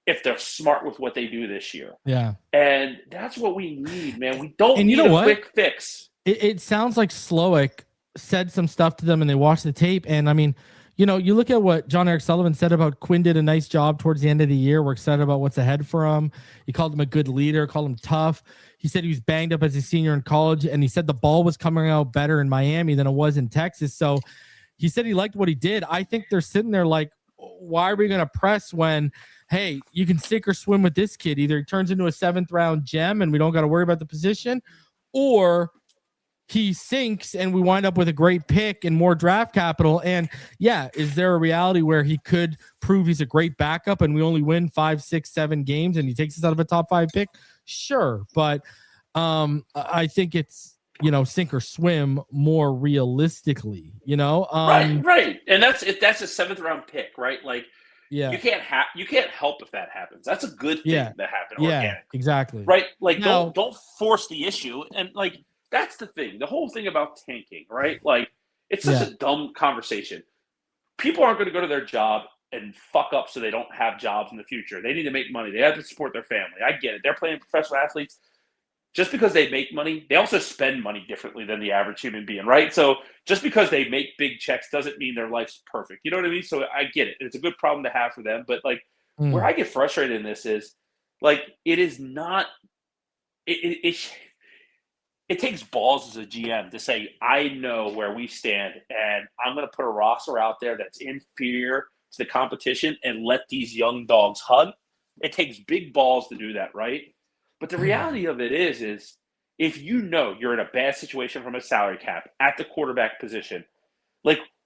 S5: if they're smart with what they do this year.
S1: Yeah.
S5: And that's what we need, man. We don't need a quick fix.
S1: It sounds like Slowick said some stuff to them and they watched the tape. And I mean, you look at what Jon-Eric Sullivan said about Quinn did a nice job towards the end of the year. We're excited about what's ahead for him. He called him a good leader, called him tough. He said he was banged up as a senior in college, and he said the ball was coming out better in Miami than it was in Texas. So he said he liked what he did. I think they're sitting there like, why are we going to press when, hey, you can sink or swim with this kid? Either he turns into a 7th round gem and we don't got to worry about the position, or he sinks and we wind up with a great pick and more draft capital. And yeah, is there a reality where he could prove he's a great backup and we only win 5, 6, 7 games and he takes us out of a top 5 pick? Sure. But I think it's, sink or swim more realistically,
S5: Right. And that's a 7th round pick, right?
S1: Yeah,
S5: you can't help if that happens. That's a good thing that happened.
S1: Yeah, exactly.
S5: Right. Don't force the issue. And that's the thing. The whole thing about tanking, right? It's such a dumb conversation. People aren't going to go to their job and fuck up so they don't have jobs in the future. They need to make money. They have to support their family. I get it. They're playing professional athletes. Just because they make money, they also spend money differently than the average human being, right? So just because they make big checks doesn't mean their life's perfect. You know what I mean? So I get it. It's a good problem to have for them. But where I get frustrated in this is it is not it takes balls as a GM to say, I know where we stand and I'm going to put a roster out there that's inferior to the competition and let these young dogs hug. It takes big balls to do that, right? But the reality of it is if you're in a bad situation from a salary cap at the quarterback position,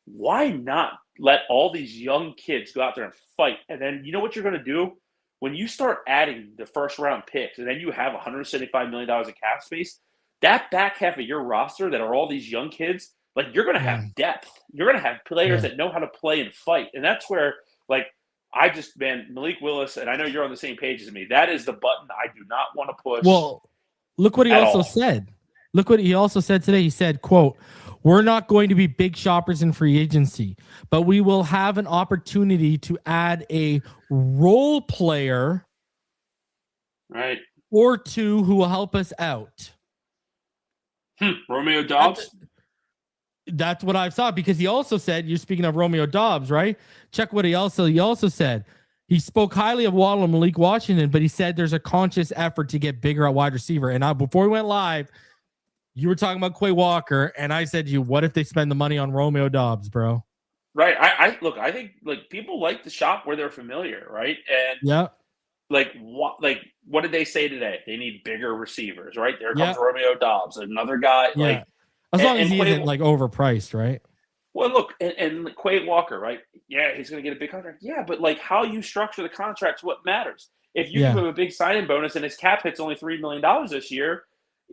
S5: why not let all these young kids go out there and fight? And then you know what you're going to do? When you start adding the first-round picks and then you have $175 million of cap space, that back half of your roster that are all these young kids, like you're going to have depth. You're going to have players that know how to play and fight. And that's where, like, Malik Willis, and I know you're on the same page as me, that is the button I do not want to push.
S1: Well, look what he also said. Look what he also said today. He said, quote, "We're not going to be big shoppers in free agency, but we will have an opportunity to add a role player
S5: right
S1: or two who will help us out."
S5: Romeo Dobbs?
S1: That's what I saw, because he also said, you're speaking of Romeo Dobbs, right? Check what he also said. He spoke highly of Waddle and Malik Washington, but he said there's a conscious effort to get bigger at wide receiver. And before we went live, you were talking about Quay Walker, and I said to you, what if they spend the money on Romeo Dobbs, bro?
S5: Right. I think like people like to shop where they're familiar, right? And what did they say today? They need bigger receivers, right? There comes Romeo Dobbs, another guy. Like,
S1: as long as he isn't like overpriced, right?
S5: Well, look, and Quay Walker, right? Yeah, he's going to get a big contract. Yeah, but like how you structure the contract's what matters. If you give him a big signing bonus and his cap hit's only $3 million this year,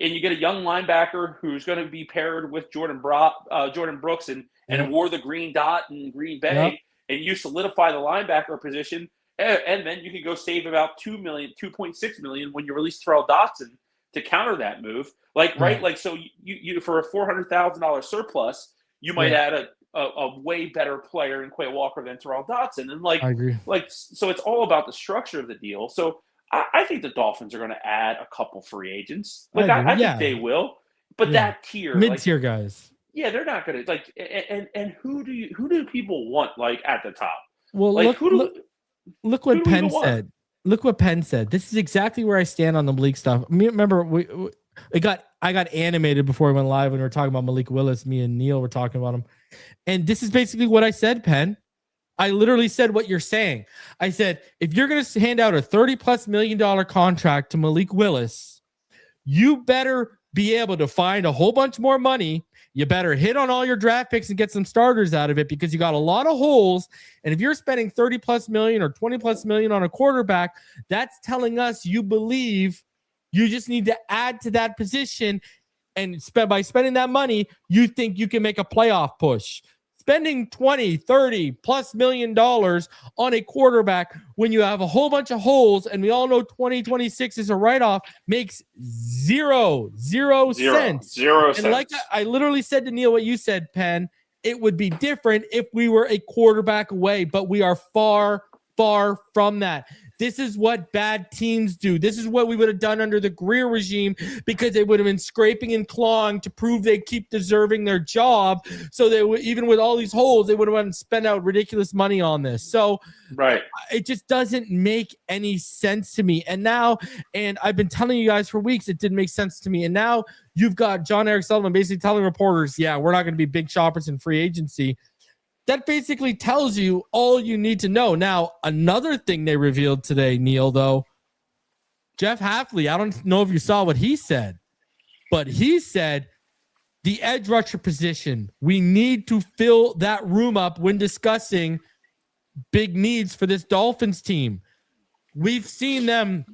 S5: and you get a young linebacker who's going to be paired with Jordan Brooks and wore the green dot in Green Bay, and you solidify the linebacker position, and then you can go save about $2.6 million when you release Terrell Dotson to counter that move. Like, right? Like, so you for a $400,000 surplus, you might add a way better player in Quay Walker than Terrell Dotson. And like,
S1: I agree.
S5: Like, so it's all about the structure of the deal. So I think the Dolphins are going to add a couple free agents. Like, I think they will. But that tier,
S1: mid-tier guys,
S5: they're not going to like. And who do people want like at the top?
S1: Well,
S5: like,
S1: look what Penn said. Look what Penn said. This is exactly where I stand on the Malik stuff. Remember, I got animated before we went live when we were talking about Malik Willis. Me and Neil were talking about him. And this is basically what I said, Penn. I literally said what you're saying. I said, if you're going to hand out a $30+ million contract to Malik Willis, you better be able to find a whole bunch more money. You better hit on all your draft picks and get some starters out of it, because you got a lot of holes. And if you're spending $30+ million or $20+ million on a quarterback, that's telling us you believe you just need to add to that position. And by spending that money, you think you can make a playoff push. Spending $20-30+ million on a quarterback when you have a whole bunch of holes, and we all know 2026 is a write-off, makes zero sense. And like I literally said to Neil what you said, Penn, it would be different if we were a quarterback away, but we are far from that. This is what bad teams do. This is what we would have done under the Greer regime, because they would have been scraping and clawing to prove they keep deserving their job. So they would, even with all these holes, they would have wanted to spend out ridiculous money on this. So it just doesn't make any sense to me. And I've been telling you guys for weeks, it didn't make sense to me. And now you've got Jon-Eric Sullivan basically telling reporters, we're not going to be big shoppers in free agency. That basically tells you all you need to know. Now, another thing they revealed today, Neil, though, Jeff Hafley, I don't know if you saw what he said, but he said the edge rusher position, we need to fill that room up when discussing big needs for this Dolphins team. We've seen them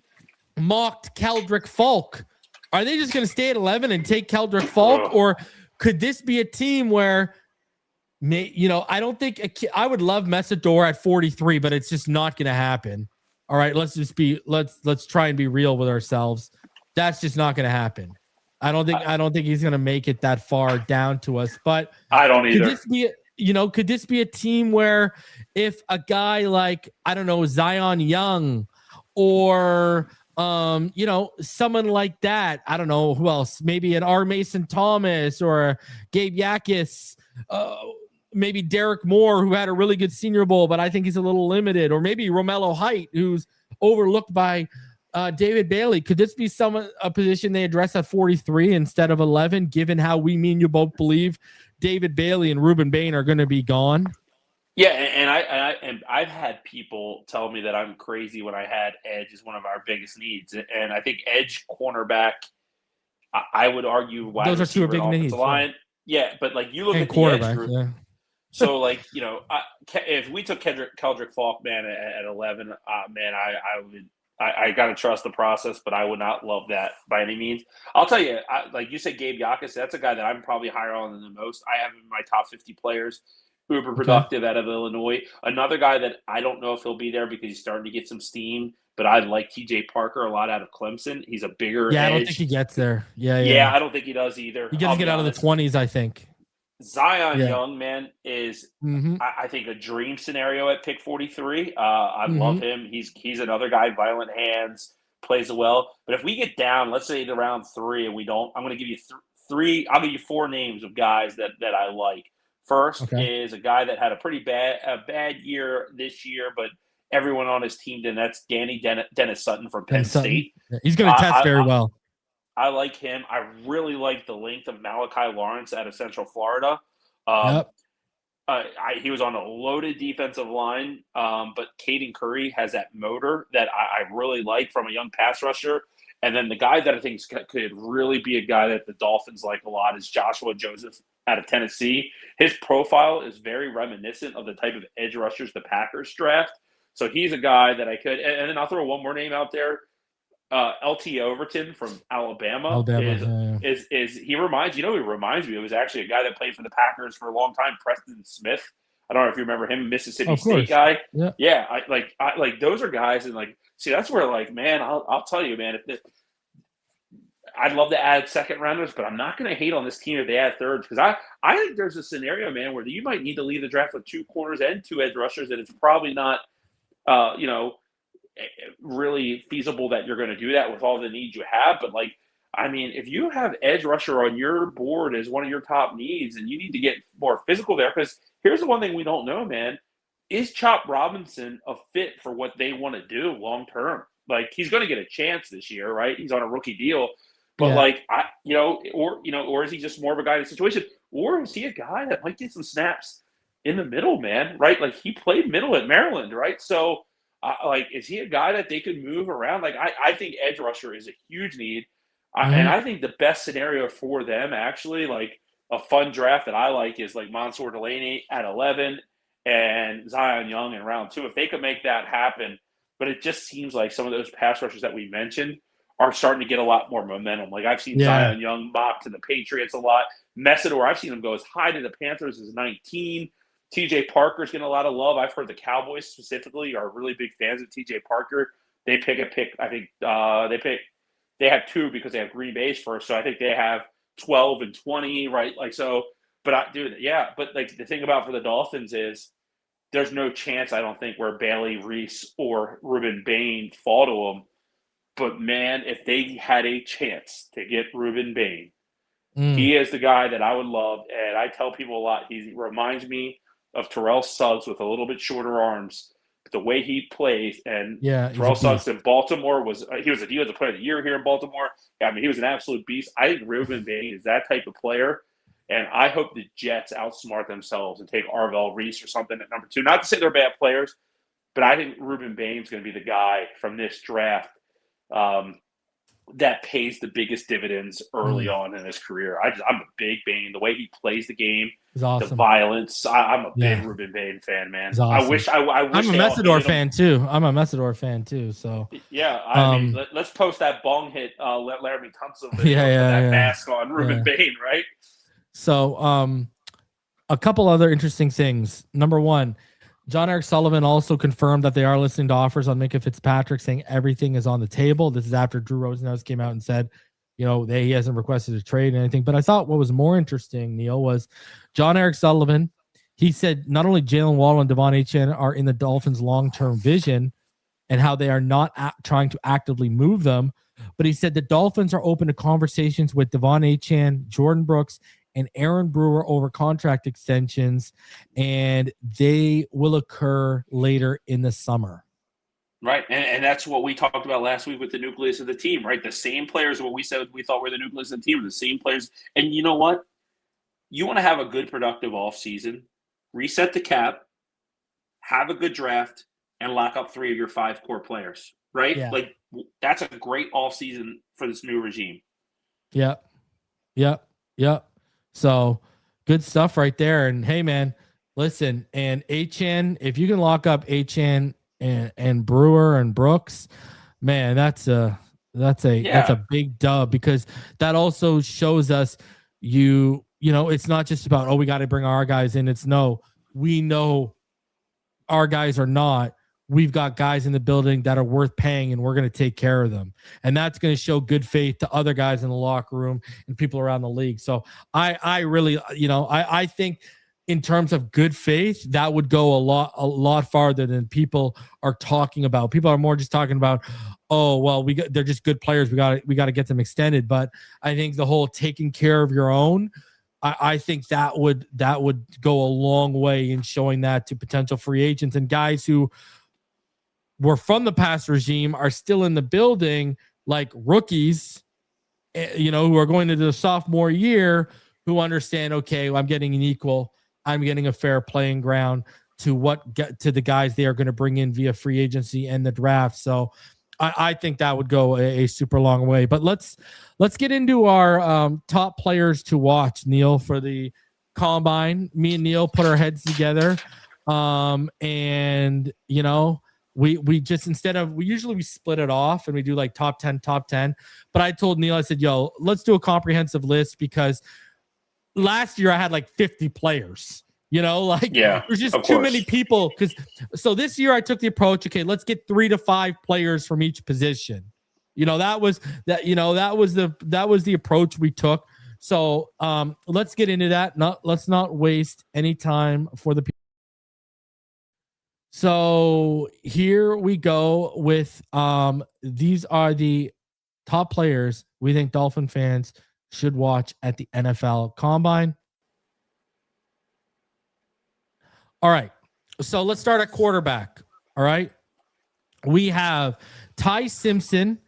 S1: mocked Keldrick Falk. Are they just going to stay at 11 and take Keldrick Falk? Or could this be a team where, I don't think I would love Messador at 43, but it's just not going to happen. All right, let's try and be real with ourselves. That's just not going to happen. I don't think he's going to make it that far down to us. But
S5: I don't either.
S1: Could this be a team where if a guy like, I don't know, Zion Young or someone like that, I don't know who else, maybe an R. Mason Thomas or Gabe Yakis, maybe Derek Moore, who had a really good Senior Bowl, but I think he's a little limited, or maybe Romello Height, who's overlooked by David Bailey. Could this be a position they address at 43 instead of 11, given how you both believe David Bailey and Ruben Bain are going to be gone?
S5: Yeah, and I've had people tell me that I'm crazy when I had edge as one of our biggest needs, and I think edge, cornerback, I would argue wide
S1: those are two big needs.
S5: Line. Yeah, but like you look
S1: and
S5: at the edge group.
S1: Yeah.
S5: So, like, if we took Keldrick Falk, man, at 11, man, I got to trust the process, but I would not love that by any means. I'll tell you, like you said, Gabe Yakas, that's a guy that I'm probably higher on than the most. I have him in my top 50 players, uber productive out of Illinois. Another guy that I don't know if he'll be there because he's starting to get some steam, but I like TJ Parker a lot out of Clemson. He's a bigger edge.
S1: I don't think he gets there.
S5: Yeah, I don't think he does either.
S1: He doesn't get out of the 20s, I think.
S5: Zion Young, man, is I think a dream scenario at pick 43. I love him. He's another guy, violent hands, plays well. But if we get down, let's say to round 3, and we don't, I'm going to give you three. I'll give you 4 names of guys that I like. First is a guy that had a pretty bad year this year, but everyone on his team did. That's Dennis Sutton from Penn State.
S1: Yeah, he's going to test very well.
S5: I like him. I really like the length of Malachi Lawrence out of Central Florida. He was on a loaded defensive line, but Caden Curry has that motor that I really like from a young pass rusher. And then the guy that I think could really be a guy that the Dolphins like a lot is Joshua Joseph out of Tennessee. His profile is very reminiscent of the type of edge rushers the Packers draft. So he's a guy that I could – and then I'll throw one more name out there. LT Overton from Alabama is he reminds me it was actually a guy that played for the Packers for a long time, Preston Smith. I don't know if you remember him, Mississippi State guy. I like those are guys, and like see that's where like man I'll tell you man, I'd love to add second rounders, but I'm not going to hate on this team if they add thirds, because I think there's a scenario, man, where you might need to leave the draft with 2 corners and 2 edge rushers, and it's probably not really feasible that you're going to do that with all the needs you have. But like, I mean, if you have edge rusher on your board as one of your top needs, and you need to get more physical there, because here's the one thing we don't know, man, is Chop Robinson a fit for what they want to do long term? Like, he's going to get a chance this year, right? He's on a rookie deal, but or is he just more of a guy in the situation, or is he a guy that might get some snaps in the middle, man? Right? Like, he played middle at Maryland, right? So. Is he a guy that they could move around? Like, I think edge rusher is a huge need. And I think the best scenario for them, actually, like a fun draft that I like is like Mansour Delaney at 11 and Zion Young in round 2. If they could make that happen, but it just seems like some of those pass rushers that we mentioned are starting to get a lot more momentum. Like, I've seen Zion Young mock to the Patriots a lot. Messidor, I've seen him go as high to the Panthers as 19. TJ Parker's getting a lot of love. I've heard the Cowboys specifically are really big fans of TJ Parker. They pick. I think they have 2 because they have Green Bay's first. So I think they have 12 and 20, right? Like, so, but but like the thing about for the Dolphins is there's no chance, I don't think, where Bailey Reese or Ruben Bain fall to them. But man, if they had a chance to get Ruben Bain, he is the guy that I would love. And I tell people a lot, he reminds me of Terrell Suggs with a little bit shorter arms. The way he plays, and Terrell Suggs in Baltimore he was a player of the year here in Baltimore. I mean, he was an absolute beast. I think Ruben Bain is that type of player, and I hope the Jets outsmart themselves and take Arvell Reese or something at number 2. Not to say they're bad players, but I think Ruben Bain's going to be the guy from this draft that pays the biggest dividends early on in his career. I'm a big Bain. The way he plays the game,
S1: awesome.
S5: The violence. I'm a big Ruben Bain fan, man.
S1: Awesome.
S5: I wish
S1: I'm a Messidor fan too. So
S5: I mean, let's post that bong hit. Let Laramie Tunsil that mask on Ruben Bain, right?
S1: So a couple other interesting things. Number 1. Jon-Eric Sullivan also confirmed that they are listening to offers on Minkah Fitzpatrick, saying everything is on the table. This is after Drew Rosenhaus came out and said, he hasn't requested a trade or anything. But I thought what was more interesting, Neil, was Jon-Eric Sullivan. He said not only Jalen Waddle and Devon Achane are in the Dolphins' long-term vision and how they are not trying to actively move them, but he said the Dolphins are open to conversations with Devon Achane, Jordan Brooks, and Aaron Brewer over contract extensions, and they will occur later in the summer.
S5: Right, and that's what we talked about last week with the nucleus of the team, right? The same players, what we said we thought were the nucleus of the team, the same players. And you know what? You want to have a good, productive offseason, reset the cap, have a good draft, and lock up 3 of your 5 core players, right? Yeah. Like, that's a great offseason for this new regime.
S1: Yep. So good stuff right there. And hey, man, Listen, and Achane, if you can lock up Achane and Brewer and Brooks, man, that's a big dub, because that also shows us you know, it's not just about, oh, we got to bring our guys in. It's no, we know our guys are not. We've got guys in the building that are worth paying, and we're going to take care of them. And that's going to show good faith to other guys in the locker room and people around the league. So I really, you know, I think in terms of good faith, that would go a lot farther than people are talking about. People are more just talking about, oh, well, they're just good players. We got to get them extended. But I think the whole taking care of your own, I think that would go a long way in showing that to potential free agents and guys who were from the past regime are still in the building, like rookies, you know, who are going into the sophomore year, who understand, okay, well, I'm getting an equal, I'm getting a fair playing ground to the guys they are going to bring in via free agency and the draft. So I think that would go a super long way. But let's get into our top players to watch, Neal, for the combine. Me and Neal put our heads together, and you know, we just, we usually split it off and we do like top 10. But I told Neal, I said, yo, let's do a comprehensive list, because last year I had like 50 players. You know, like, there's just too many people. So this year I took the approach, okay, let's get 3 to 5 players from each position. You know, that was the approach we took. So let's get into that. Let's not waste any time for the people. So here we go with these are the top players we think Dolphin fans should watch at the NFL Combine. All right, so let's start at quarterback. All right, we have Ty Simpson,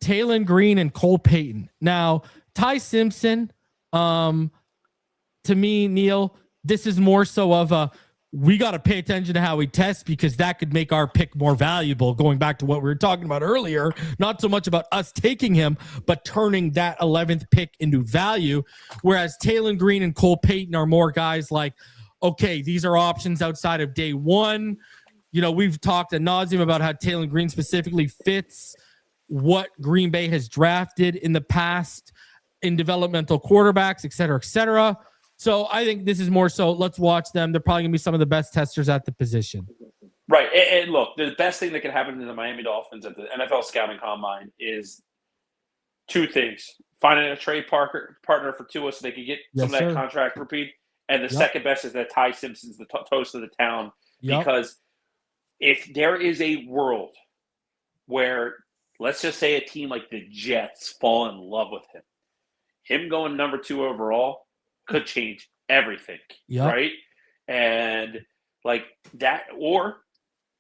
S1: Taylon Green, and Cole Payton. Now, Ty Simpson, to me, Neal, this is more so of we got to pay attention to how he tests, because that could make our pick more valuable, going back to what we were talking about earlier. Not so much about us taking him, but turning that 11th pick into value, whereas Taylon Green and Cole Payton are more guys like, okay, these are options outside of day one. You know, we've talked ad nauseum about how Taylon Green specifically fits what Green Bay has drafted in the past in developmental quarterbacks, et cetera, et cetera. So I think this is more so, let's watch them. They're probably going to be some of the best testers at the position.
S5: Right. And look, the best thing that can happen to the Miami Dolphins at the NFL Scouting Combine is 2 things. Finding a trade partner for Tua so they can get some of that contract repeat. And the second best is that Ty Simpson's the toast of the town. Because if there is a world where, let's just say, a team like the Jets fall in love with him going number 2 overall could change everything, right? And like that, or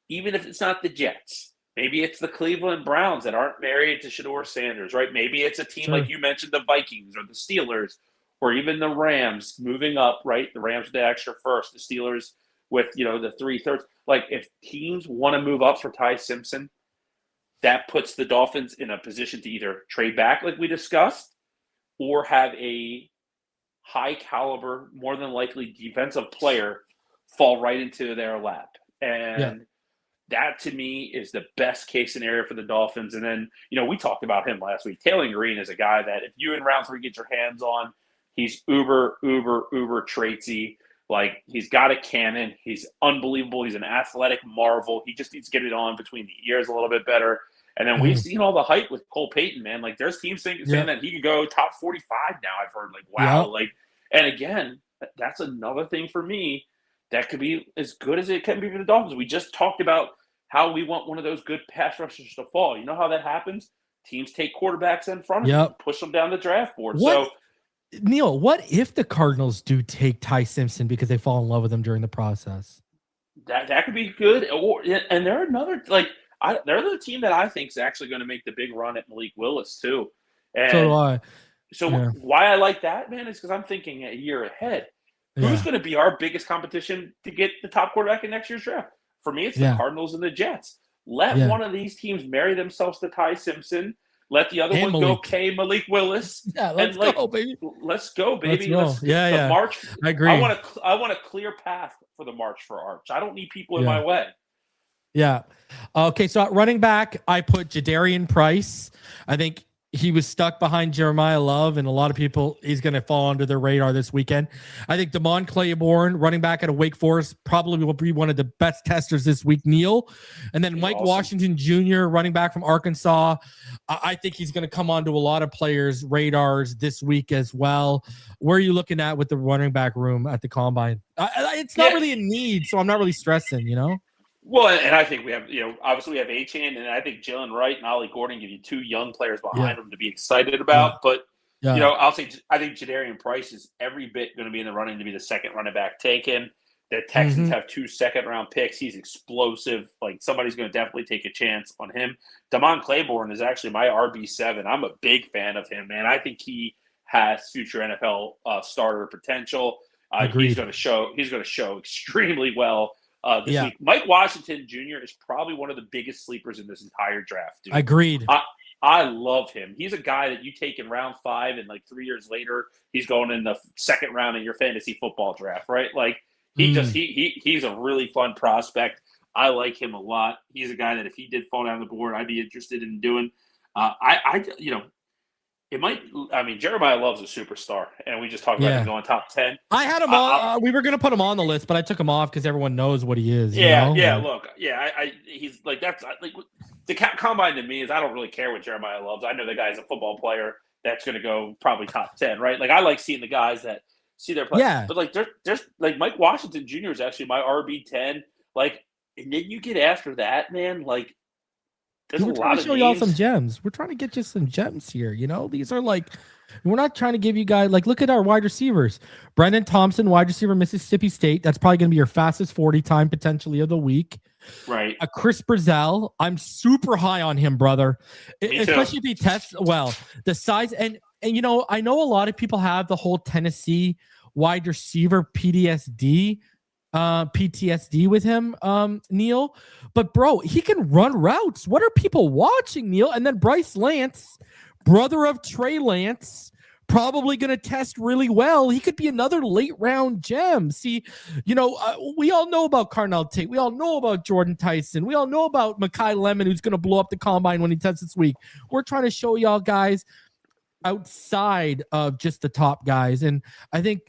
S5: even if it's not the Jets, maybe it's the Cleveland Browns that aren't married to Shedeur Sanders, right? Maybe it's a team like you mentioned, the Vikings or the Steelers, or even the Rams moving up, right? The Rams with the extra first, the Steelers with, you know, the 3/3. Like, if teams want to move up for Ty Simpson, that puts the Dolphins in a position to either trade back, like we discussed, or have a high caliber, more than likely defensive player fall right into their lap. And that, to me, is the best case scenario for the Dolphins. And then, you know, we talked about him last week. Taylon Green is a guy that if you in round 3 get your hands on, he's uber traitsy. Like, he's got a cannon. He's unbelievable. He's an athletic marvel. He just needs to get it on between the ears a little bit better. And then we've seen all the hype with Cole Payton, man. Like, there's teams saying that he could go top 45 now. I've heard, like, wow. Like, and again, that's another thing for me that could be as good as it can be for the Dolphins. We just talked about how we want one of those good pass rushers to fall. You know how that happens? Teams take quarterbacks in front of them, push them down the draft board. So,
S1: Neal, what if the Cardinals do take Ty Simpson because they fall in love with him during the process?
S5: That could be good. And they're another, like, they're the team that I think is actually going to make the big run at Malik Willis too. And
S1: so do I.
S5: So why I like that, man, is because I'm thinking a year ahead. Who's going to be our biggest competition to get the top quarterback in next year's draft? For me, it's the Cardinals and the Jets. Let one of these teams marry themselves to Ty Simpson. Let the other
S1: And
S5: one go
S1: Malik.
S5: pay Malik Willis.
S1: Yeah, let's go, baby.
S5: Let's go, baby.
S1: Let's go. Yeah.
S5: March.
S1: I agree.
S5: I want a clear path for the March for Arch. I don't need people in my way.
S1: Yeah. Okay, so at running back, I put Jadarian Price. I think he was stuck behind Jeremiah Love, and a lot of people, he's going to fall under their radar this weekend. I think Damon Claiborne, running back out of Wake Forest, probably will be one of the best testers this week, Neal. And then Mike Washington Jr., running back from Arkansas. I think he's going to come onto a lot of players' radars this week as well. Where are you looking at with the running back room at the Combine? It's not really a need, so I'm not really stressing,
S5: Well, and I think we have, obviously we have Achane, and I think Jalen Wright and Ollie Gordon give you two young players behind them to be excited about. But, I'll say I think Jadarian Price is every bit going to be in the running to be the second running back taken. The Texans have 2 second-round picks. He's explosive. Like, somebody's going to definitely take a chance on him. Damon Claiborne is actually my RB7. I'm a big fan of him, man. I think he has future NFL starter potential. He's going to show extremely well this week. Mike Washington Jr. is probably one of the biggest sleepers in this entire draft, dude.
S1: Agreed.
S5: I love him. He's a guy that you take in round 5, and like 3 years later, he's going in the second round in your fantasy football draft, right? Like he's a really fun prospect. I like him a lot. He's a guy that if he did fall down the board, I'd be interested in doing. It might. I mean, Jeremiah Love's a superstar, and we just talked about him going top 10.
S1: I had him on. We were going to put him on the list, but I took him off because everyone knows what he is.
S5: Look, he's like that's like the Combine to me is I don't really care what Jeremiah loves. I know the guy's a football player that's going to go probably top 10, right? Like I like seeing the guys that see their play. Yeah. But like there's like Mike Washington Jr. is actually my RB10. Like, and then you get after that, man. Like.
S1: We're trying to show y'all some gems. We're trying to get you some gems here. These are like, we're not trying to give you guys, like, look at our wide receivers. Brendan Thompson, wide receiver, Mississippi State. That's probably going to be your fastest 40 time potentially of the week.
S5: Right.
S1: Chris Brazell. I'm super high on him, brother. Especially if he tests well. The size. And I know a lot of people have the whole Tennessee wide receiver PTSD with him, Neal. But bro, he can run routes. What are people watching, Neal? And then Bryce Lance, brother of Trey Lance, probably going to test really well. He could be another late round gem. See, we all know about Carnell Tate. We all know about Jordan Tyson. We all know about Mekhi Lemon, who's going to blow up the Combine when he tests this week. We're trying to show y'all guys outside of just the top guys. And I think,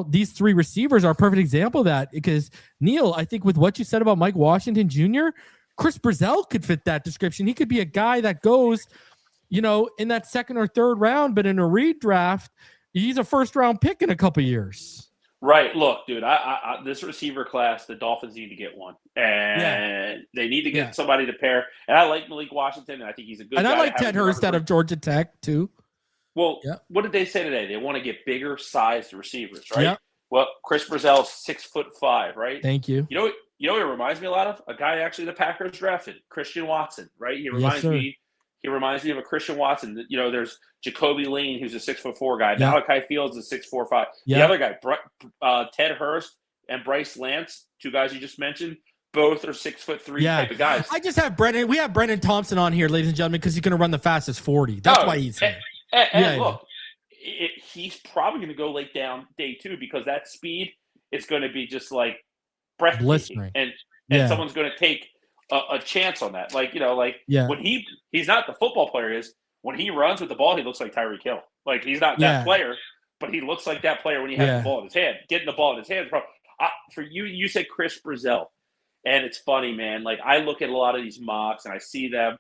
S1: these 3 receivers are a perfect example of that because, Neal, I think with what you said about Mike Washington Jr., Chris Brazell could fit that description. He could be a guy that goes, in that second or third round, but in a redraft, he's a first-round pick in a couple years.
S5: Right. Look, dude, I this receiver class, the Dolphins need to get one. And they need to get somebody to pair. And I like Malik Washington, and I think he's a good guy.
S1: And I like Ted Hurst out of Georgia Tech, too.
S5: Well, what did they say today? They want to get bigger sized receivers, right?
S1: Yep.
S5: Well, Chris Brazell's 6'5", right?
S1: Thank you.
S5: You know what it reminds me a lot of? A guy actually the Packers drafted, Christian Watson, right? He reminds me of a Christian Watson. There's Jacoby Lane, who's a 6'4" guy. Malachi Fields is 6'4", 5". The other guy, Ted Hurst and Bryce Lance, 2 guys you just mentioned, both are 6'3" type of guys.
S1: I just have Brendan. We have Brendan Thompson on here, ladies and gentlemen, because he's going to run the fastest 40. That's why he's here.
S5: And look, he's probably going to go late down day 2 because that speed is going to be just like breathtaking, and someone's going to take a chance on that. When he's not the football player is when he runs with the ball, he looks like Tyreek Hill. Like he's not that player, but he looks like that player when he has the ball in his hand. Getting the ball in his hands, for you said Chris Brazell, and it's funny, man. Like I look at a lot of these mocks and I see them.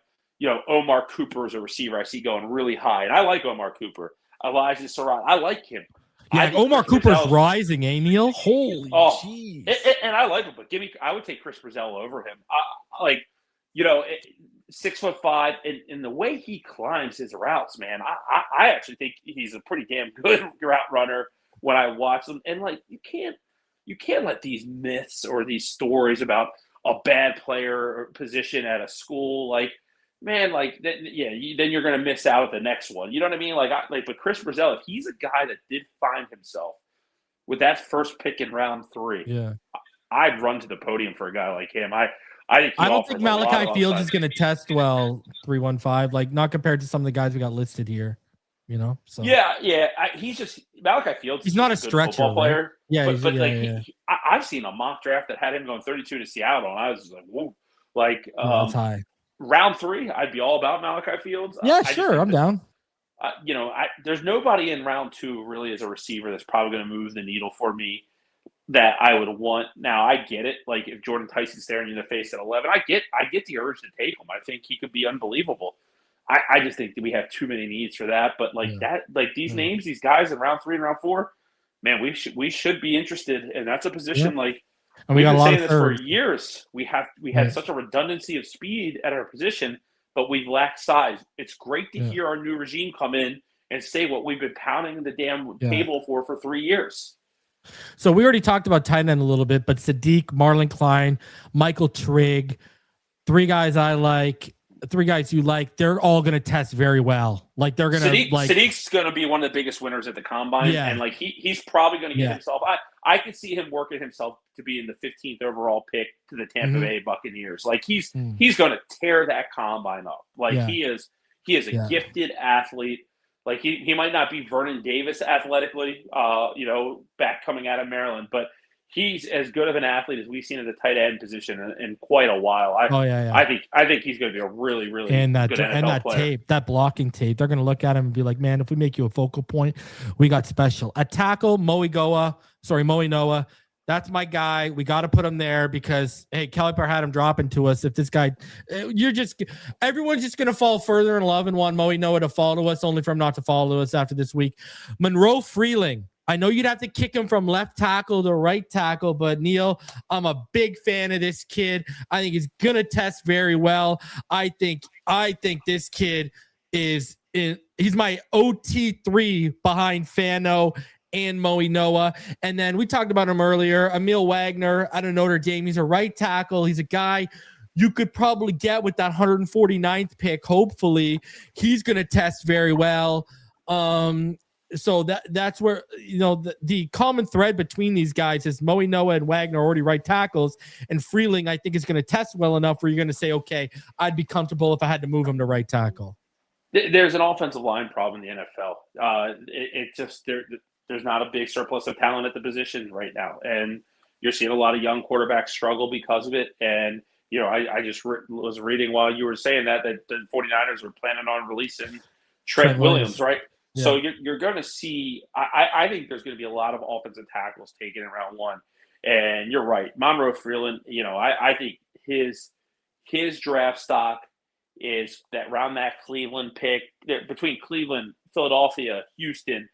S5: Omar Cooper is a receiver I see going really high, and I like Omar Cooper. Elijah Surratt, I like him.
S1: Yeah, Omar Cooper's rising, Neal? Holy jeez.
S5: And I like him, but I would take Chris Brazell over him. 6'5", and the way he climbs his routes, man, I actually think he's a pretty damn good route runner when I watch them. And you can't let these myths or these stories about a bad player or position at a school then you're going to miss out at the next one. You know what I mean? But Chris Brazell, if he's a guy that did find himself with that first pick in round 3, I'd run to the podium for a guy like him. I
S1: don't think Malachi Fields is going to test well 315, like not compared to some of the guys we got listed here. So
S5: Malachi Fields.
S1: He's not a stretcher,
S5: football player.
S1: Right? Yeah,
S5: but I've seen a mock draft that had him going 32 to Seattle, and I was just like, whoa,
S1: that's high.
S5: Round 3, I'd be all about Malachi Fields.
S1: Yeah, sure, I'm down.
S5: There's nobody in round 2 really as a receiver that's probably going to move the needle for me that I would want. Now, I get it. Like, if Jordan Tyson's staring you in the face at 11, I get the urge to take him. I think he could be unbelievable. I just think that we have too many needs for that. But these names, these guys in round 3 and round 4, man, we should be interested. And that's a position
S1: and we've been saying
S5: this for years. We had such a redundancy of speed at our position, but we've lacked size. It's great to hear our new regime come in and say what we've been pounding the damn table for 3 years.
S1: So we already talked about tight end a little bit, but Sadiq, Marlon Klein, Michael Trigg, 3 guys I like, 3 guys you like, they're all going to test very well. Like they're going to
S5: Sadiq's going to be one of the biggest winners at the combine.
S1: Yeah.
S5: And he's probably going to get himself, I could see him working himself to be in the 15th overall pick to the Tampa Bay Buccaneers. Like he's going to tear that combine up. He is a gifted athlete. Like he might not be Vernon Davis athletically, back coming out of Maryland, but he's as good of an athlete as we've seen at the tight end position in quite a while. I think he's going to be a really, really good NFL player.
S1: Tape, that blocking tape, they're going to look at him and be like, man, if we make you a focal point, we got special. At tackle, Moe Noah. That's my guy. We got to put him there because, hey, Caliper had him dropping to us. If this guy, everyone's just going to fall further in love and want Moe Noah to follow us, only for him not to follow us after this week. Monroe Freeling. I know you'd have to kick him from left tackle to right tackle, but Neal, I'm a big fan of this kid. I think he's going to test very well. I think this kid he's my OT3 behind Fano and Moe Noah. And then we talked about him earlier, Emil Wagner out of Notre Dame. He's a right tackle. He's a guy you could probably get with that 149th pick. Hopefully he's going to test very well. So that's where, the common thread between these guys is Moe Noah and Wagner are already right tackles, and Freeling, I think, is going to test well enough where you're going to say, okay, I'd be comfortable if I had to move him to right tackle.
S5: There's an offensive line problem in the NFL. There's not a big surplus of talent at the position right now, and you're seeing a lot of young quarterbacks struggle because of it. And I just was reading while you were saying that the 49ers were planning on releasing Trent Williams, right? Yeah. So you're going to see – I think there's going to be a lot of offensive tackles taken in round 1. And you're right. Monroe Freeland, I think his draft stock is that around that Cleveland pick, between Cleveland, Philadelphia, Houston,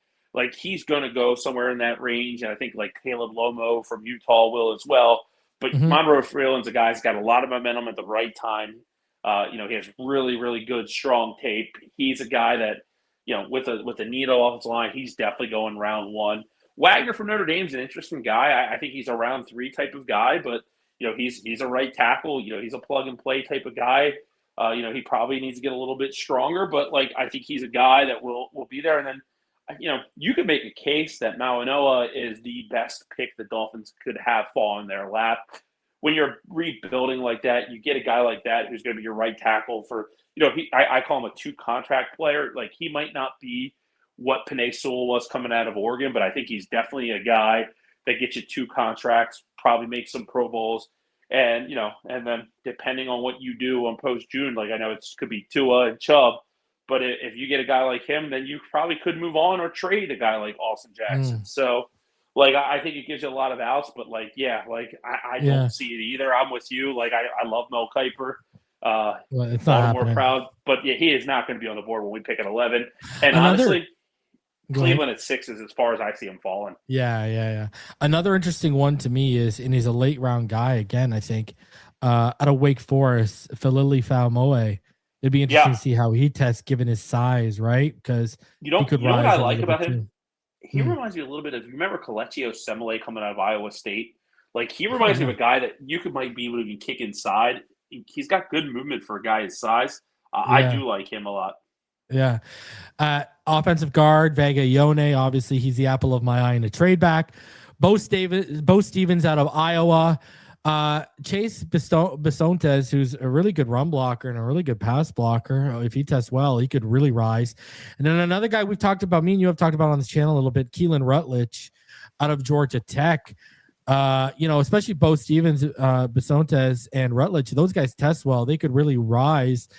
S5: he's going to go somewhere in that range. And I think Caleb Lomo from Utah will as well. But Monroe Freeland's a guy who's got a lot of momentum at the right time. He has really, really good, strong tape. He's a guy that, with a needle offensive line, he's definitely going round 1. Wagner from Notre Dame's an interesting guy. I think he's a round 3 type of guy, but he's a right tackle. He's a plug and play type of guy. He probably needs to get a little bit stronger, but I think he's a guy that will be there. And then you could make a case that Noah is the best pick the Dolphins could have fall in their lap. When you're rebuilding like that, you get a guy like that who's going to be your right tackle for. I call him a 2-contract player. He might not be what Penei Sewell was coming out of Oregon, but I think he's definitely a guy that gets you 2 contracts, probably makes some Pro Bowls. And, and then depending on what you do on post-June, I know it could be Tua and Chubb, but if you get a guy like him, then you probably could move on or trade a guy like Austin Jackson. So, I think it gives you a lot of outs, but I don't see it either. I'm with you. I love Mel Kiper.
S1: It's not
S5: more proud, but he is not going to be on the board when we pick at 11. And honestly, Cleveland at 6 is as far as I see him falling.
S1: Yeah. Another interesting one to me is, and he's a late round guy again, I think, out of Wake Forest, Falili Faumoe. It'd be interesting to see how he tests given his size, right? Because
S5: he could what I like about him? He reminds me a little bit of, you remember Kelechi Osemele coming out of Iowa State? He reminds me of a guy that might be able to kick inside. He's got good movement for a guy his size. I do like him a lot.
S1: Yeah. Offensive guard, Vega Ioane. Obviously, he's the apple of my eye in a trade back. Bo Stevens out of Iowa. Chase Bisontes, who's a really good run blocker and a really good pass blocker. If he tests well, he could really rise. And then another guy we've talked about, me and you have talked about on this channel a little bit, Keelan Rutledge out of Georgia Tech. Especially Bo Stevens, Bisontes, and Rutledge. Those guys test well. They could really rise.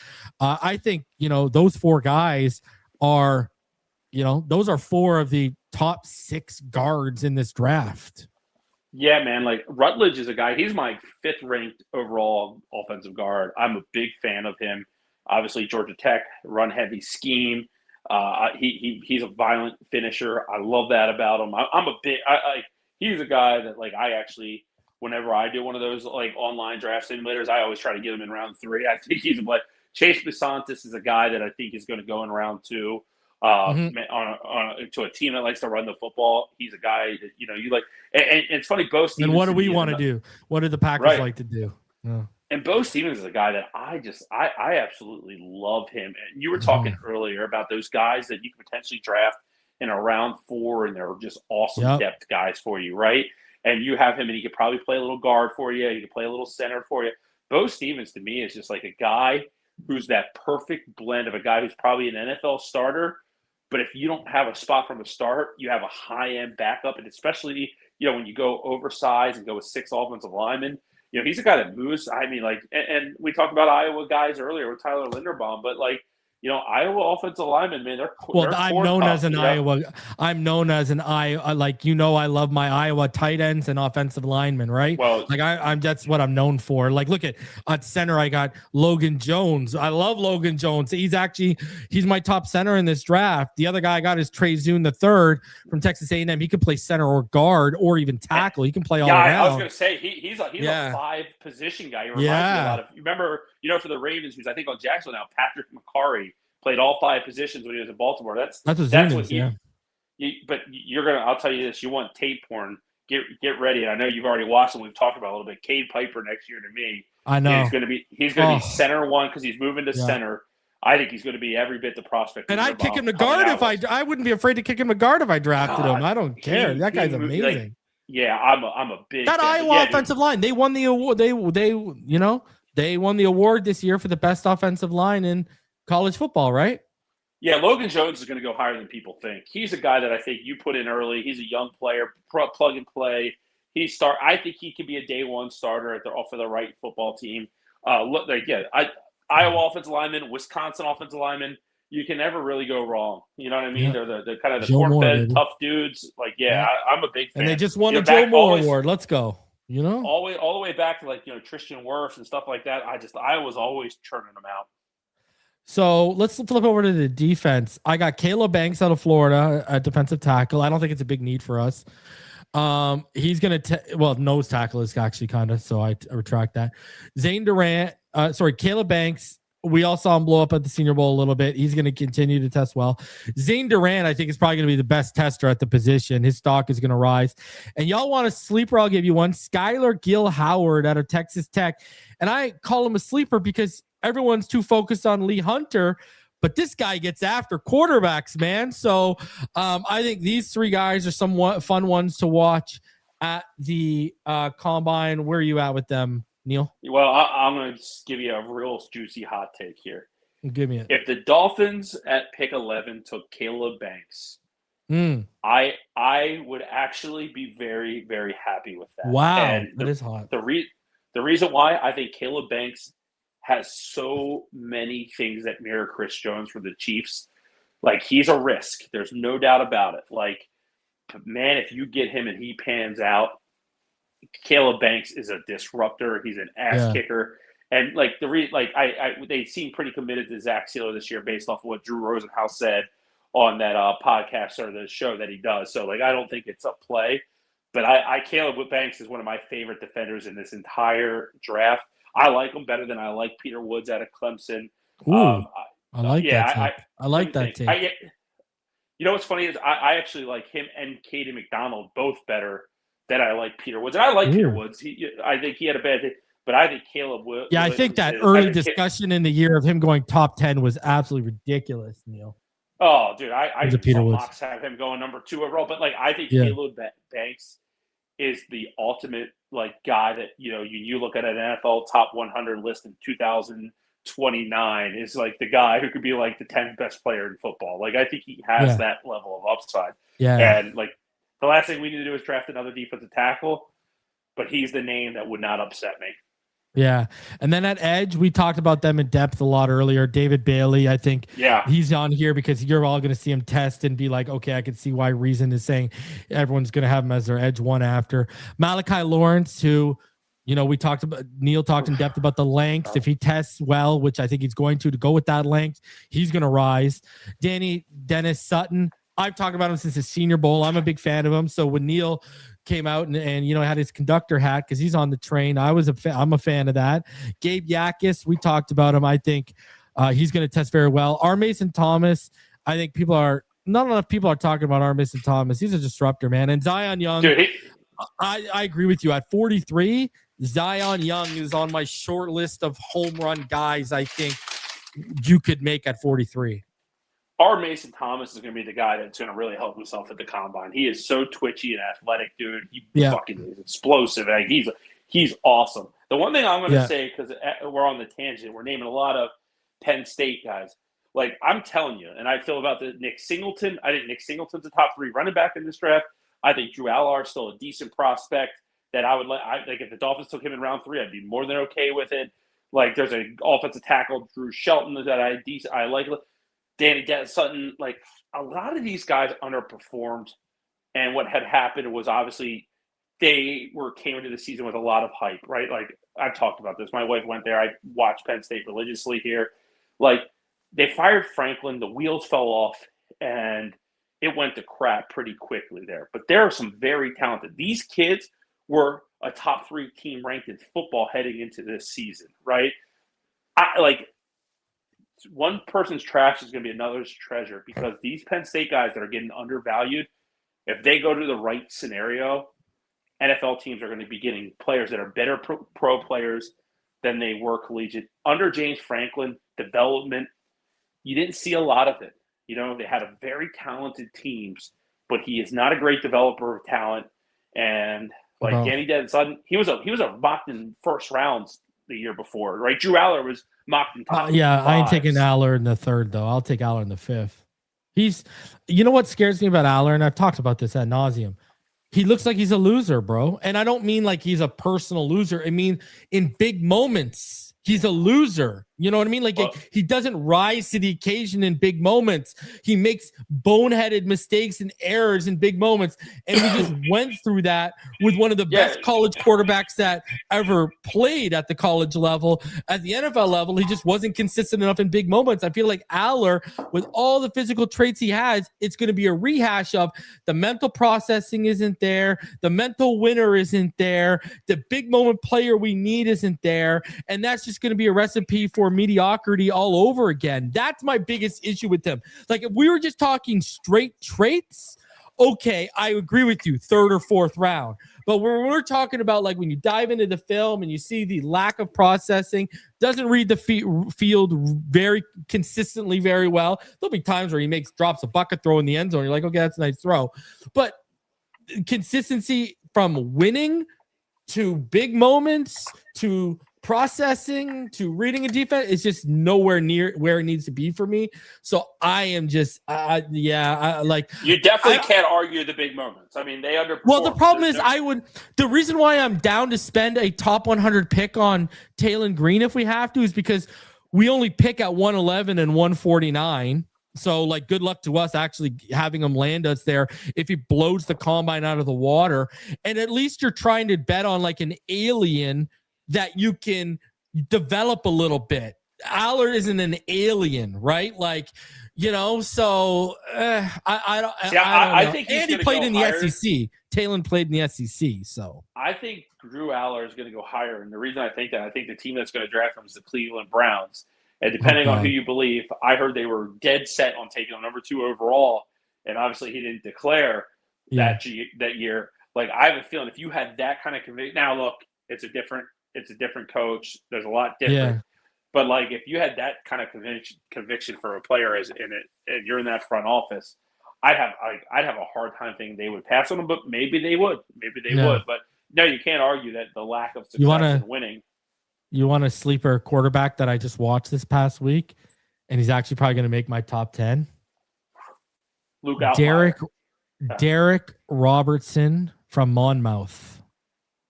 S1: I think, those four guys are, those are four of the top 6 guards in this draft.
S5: Yeah, man. Like Rutledge is a guy. He's my 5th ranked overall offensive guard. I'm a big fan of him. Obviously, Georgia Tech run heavy scheme. He's a violent finisher. I love that about him. He's a guy that I actually, whenever I do one of those online draft simulators, I always try to get him in round 3. I think he's Chase Bisontes is a guy that I think is going to go in round 2. To a team that likes to run the football. He's a guy that you like. And it's funny, Bo Stevens.
S1: And what do we want to do? What do the Packers like to do? Yeah.
S5: And Bo Stevens is a guy that I absolutely love him. And you were talking earlier about those guys that you could potentially draft in a round 4, and they're just awesome depth guys for you, right? And you have him, and he could probably play a little guard for you. He could play a little center for you. Bo Stevens, to me, is just like a guy who's that perfect blend of a guy who's probably an NFL starter, but if you don't have a spot from the start, you have a high-end backup, and especially, when you go oversized and go with 6 offensive linemen, he's a guy that moves. I mean, and we talked about Iowa guys earlier with Tyler Linderbaum, but Iowa offensive linemen, man,
S1: I'm known as an Iowa. I love my Iowa tight ends and offensive linemen, right? Well, I'm that's what I'm known for. Look at center, I got Logan Jones. I love Logan Jones. He's my top center in this draft. The other guy I got is Trey Zune III from Texas A&M. He can play center or guard or even tackle. He can play all around.
S5: I was going to say he's a 5 position guy. He reminds me a lot of. You remember, for the Ravens, who's I think on Jacksonville now, Patrick McCarry. Played all 5 positions when he was in Baltimore. That's what he. Yeah. But you're gonna. I'll tell you this: you want tape porn. Get ready. And I know you've already watched him. We've talked about a little bit. Cade Piper next year to me.
S1: I know
S5: he's gonna be center 1 because he's moving to center. I think he's going to be every bit the prospect.
S1: And I'd kick him to guard if I wouldn't be afraid to kick him to guard if I drafted him. I don't care. That guy's amazing.
S5: I'm a big
S1: that Iowa offensive line. They won the award. They won the award this year for the best offensive line in college football, right?
S5: Yeah, Logan Jones is going to go higher than people think. He's a guy that I think you put in early. He's a young player, plug and play. I think he could be a day 1 starter for the right football team. Iowa offensive lineman, Wisconsin offensive lineman. You can never really go wrong. You know what I mean? Yeah. They're kind of the corn-fed, tough dudes. I'm a big fan.
S1: And they just won a Joe Moore Award. Let's go.
S5: All the way back to Tristan Wirfs and stuff like that. I was always churning them out.
S1: So let's flip over to the defense. I got Caleb Banks out of Florida, a defensive tackle. I don't think it's a big need for us. He's going to, nose tackle is actually kind of, so I retract that. Caleb Banks. We all saw him blow up at the Senior Bowl a little bit. He's going to continue to test well. Zane Durant, I think, is probably going to be the best tester at the position. His stock is going to rise. And y'all want a sleeper? I'll give you one. Skylar Gill Howard out of Texas Tech. And I call him a sleeper because everyone's too focused on Lee Hunter, but this guy gets after quarterbacks, man. So I think these 3 guys are somewhat fun ones to watch at the combine. Where are you at with them, Neil?
S5: Well, I'm going to give you a real juicy hot take here.
S1: Give me it.
S5: If the Dolphins at pick 11 took Caleb Banks, I would actually be very, very happy with that.
S1: Wow, and that is hot.
S5: The reason why I think Caleb Banks has so many things that mirror Chris Jones for the Chiefs. He's a risk. There's no doubt about it. Man, if you get him and he pans out, Caleb Banks is a disruptor. He's an ass kicker. And they seem pretty committed to Zach Sealer this year based off of what Drew Rosenhaus said on that podcast or the show that he does. So I don't think it's a play, but Caleb Banks is one of my favorite defenders in this entire draft. I like him better than I like Peter Woods out of Clemson.
S1: Ooh, I like that. I like that take.
S5: What's funny is I actually like him and Katie McDonald both better than I like Peter Woods. And I like Peter Woods. I think he had a bad day, but I think Caleb Williams.
S1: Yeah, I think that early discussion in the year of him going top 10 was absolutely ridiculous, Neil.
S5: Oh, dude, I
S1: Peter Woods
S5: have him going number 2 overall, but I think Caleb Banks is the ultimate guy that, you look at an NFL top 100 list in 2029 is like the guy who could be like the 10th best player in football. Like, I think he has that level of upside.
S1: Yeah.
S5: And like the last thing we need to do is draft another defensive tackle, but he's the name that would not upset me.
S1: Yeah. And then at edge, we talked about them in depth a lot earlier. David Bailey, I think he's on here because you're all going to see him test and be like, okay, I can see why Reason is saying everyone's going to have him as their edge one after. Malachi Lawrence, who, we talked about, Neal talked in depth about the length. If he tests well, which I think he's going to go with that length, he's going to rise. Dennis Sutton, I've talked about him since his Senior Bowl. I'm a big fan of him. So when Neal came out and had his conductor hat because he's on the train, I'm a fan of that. Gabe Yakis, we talked about him. I think he's going to test very well. R. Mason Thomas, I think not enough people are talking about R. Mason Thomas. He's a disruptor, man. And Zion Young, dude, I agree with you. At 43, Zion Young is on my short list of home run guys I think you could make at 43.
S5: Our Mason Thomas is going to be the guy that's going to really help himself at the combine. He is so twitchy and athletic, dude. He fucking is explosive. Like, he's awesome. The one thing I'm going to say, because we're on the tangent, we're naming a lot of Penn State guys. Like, I'm telling you, and I feel about the Nick Singleton. I think Nick Singleton's a top 3 running back in this draft. I think Drew Allard's still a decent prospect that I would like. If the Dolphins took him in round 3, I'd be more than okay with it. Like, there's an offensive tackle, Drew Shelton, that I like. Danny Sutton, like, a lot of these guys underperformed, and what had happened was obviously they came into the season with a lot of hype, right? Like, I've talked about this. My wife went there. I watched Penn State religiously here. Like, they fired Franklin, the wheels fell off, and it went to crap pretty quickly there. But there are some very talented. These kids were a top 3 team ranked in football heading into this season, right? One person's trash is going to be another's treasure, because these Penn State guys that are getting undervalued, if they go to the right scenario, NFL teams are going to be getting players that are better pro players than they were collegiate. Under James Franklin, development, you didn't see a lot of it. They had a very talented teams, but he is not a great developer of talent. And like Danny Sutton, he was a mocked in first rounds the year before, right? Drew Aller was mocked in top.
S1: I ain't taking Aller in the 3rd, though. I'll take Aller in the 5th. What scares me about Aller, and I've talked about this ad nauseum. He looks like he's a loser, bro. And I don't mean like he's a personal loser. I mean, in big moments, he's a loser. You know what I mean? Like, he doesn't rise to the occasion in big moments. He makes boneheaded mistakes and errors in big moments. And we just went through that with one of the best college quarterbacks that ever played at the college level. At the NFL level, he just wasn't consistent enough in big moments. I feel like Aller, with all the physical traits he has, it's going to be a rehash of the mental processing isn't there. The mental winner isn't there. The big moment player we need isn't there. And that's just going to be a recipe for mediocrity all over again. That's my biggest issue with him. Like, if we were just talking straight traits, okay, I agree with you, 3rd or 4th round. But when we're talking about, like, when you dive into the film and you see the lack of processing, doesn't read the field very consistently very well. There'll be times where he drops a bucket throw in the end zone. You're like, okay, that's a nice throw. But consistency from winning to big moments to processing to reading a defense is just nowhere near where it needs to be for me. So I am just, like,
S5: you definitely can't argue the big moments. I mean, they underperformed.
S1: Well, the problem is the reason why I'm down to spend a top 100 pick on Taylon Green if we have to is because we only pick at 111 and 149. So, like, good luck to us actually having him land us there if he blows the combine out of the water. And at least you're trying to bet on like an alien that you can develop a little bit. Aller isn't an alien, right? Like, so I don't know.
S5: I think
S1: and he played in the SEC. Taylon played in the SEC, so
S5: I think Drew Aller is going to go higher. And the reason I think that, I think the team that's going to draft him is the Cleveland Browns. And depending on who you believe, I heard they were dead set on taking him number 2 overall. And obviously he didn't declare that year. Like, I have a feeling if you had that kind of conviction, now look, it's a different coach. There's a lot different. Yeah. But like, if you had that kind of conviction for a player and you're in that front office, I'd have a hard time thinking they would pass on him. But maybe they would. But no, you can't argue that the lack of success in winning.
S1: You want a sleeper quarterback that I just watched this past week, and he's actually probably going to make my top 10?
S5: Luke Outlier.
S1: Derek Robertson from Monmouth.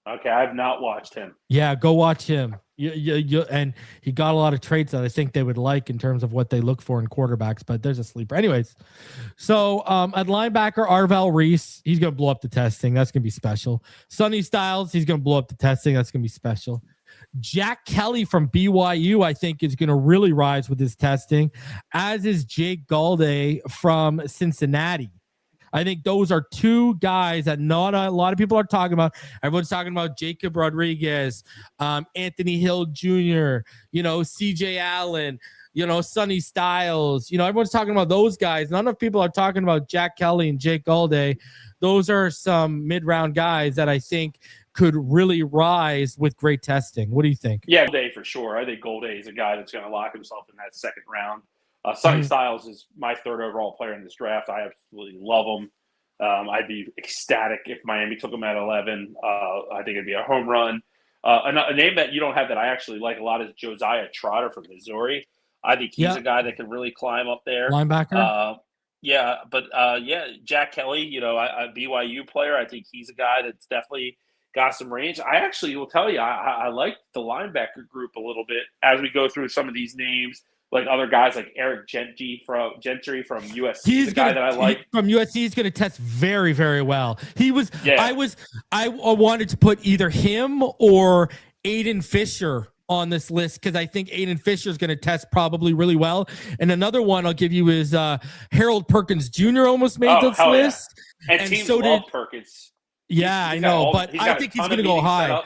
S5: Okay, I've not watched him.
S1: Yeah, go watch him. And he got a lot of traits that I think they would like in terms of what they look for in quarterbacks, but there's a sleeper. Anyways, so at linebacker, Arvell Reese, he's going to blow up the testing. That's going to be special. Sonny Styles, he's going to blow up the testing. That's going to be special. Jack Kelly from BYU, I think, is going to really rise with his testing, as is Jake Galde from Cincinnati. I think those are two guys that not a lot of people are talking about. Everyone's talking about Jacob Rodriguez, Anthony Hill Jr., CJ Allen, Sonny Styles. Everyone's talking about those guys. None of people are talking about Jack Kelly and Jake Galde. Those are some mid-round guys that I think could really rise with great testing. What do you think?
S5: Yeah, Galde for sure. I think Galde is a guy that's going to lock himself in that second round. Sonny Styles is my third overall player in this draft. I absolutely love him. I'd be ecstatic if Miami took him at 11. I think it'd be a home run. A name that you don't have that I actually like a lot is Josiah Trotter from Missouri. I think he's a guy that can really climb up there.
S1: Linebacker?
S5: Jack Kelly, a BYU player. I think he's a guy that's definitely got some range. I actually will tell you, I like the linebacker group a little bit as we go through some of these names. Like other guys like Eric Gentry from USC. He's the guy that I like.
S1: From USC, he's going to test very, very well. I wanted to put either him or Aiden Fisher on this list because I think Aiden Fisher is going to test probably really well. And another one I'll give you is Harold Perkins Jr. almost made this list.
S5: Yeah. And teams so love Perkins.
S1: Yeah, I know, but I think he's going to go high.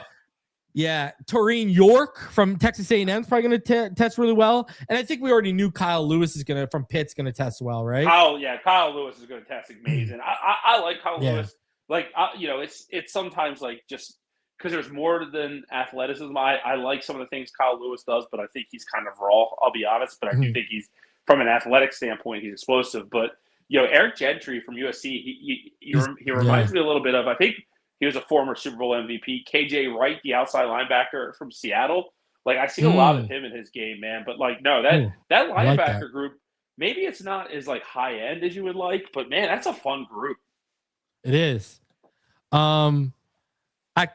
S1: Yeah, Taurine York from Texas A&M is probably going to test really well, and I think we already knew Kyle Lewis is from Pitt's going to test well, right?
S5: Kyle Lewis is going to test amazing. I like Kyle Lewis. Like, it's sometimes like just because there's more than athleticism. I like some of the things Kyle Lewis does, but I think he's kind of raw. I'll be honest, but I do think he's from an athletic standpoint he's explosive. But Eric Gentry from USC, he reminds me a little bit of I think. He was a former Super Bowl MVP. KJ Wright, the outside linebacker from Seattle. Like, I see a lot of him in his game, man. But, that linebacker group, maybe it's not as, high end as you would like. But, man, that's a fun group.
S1: It is. At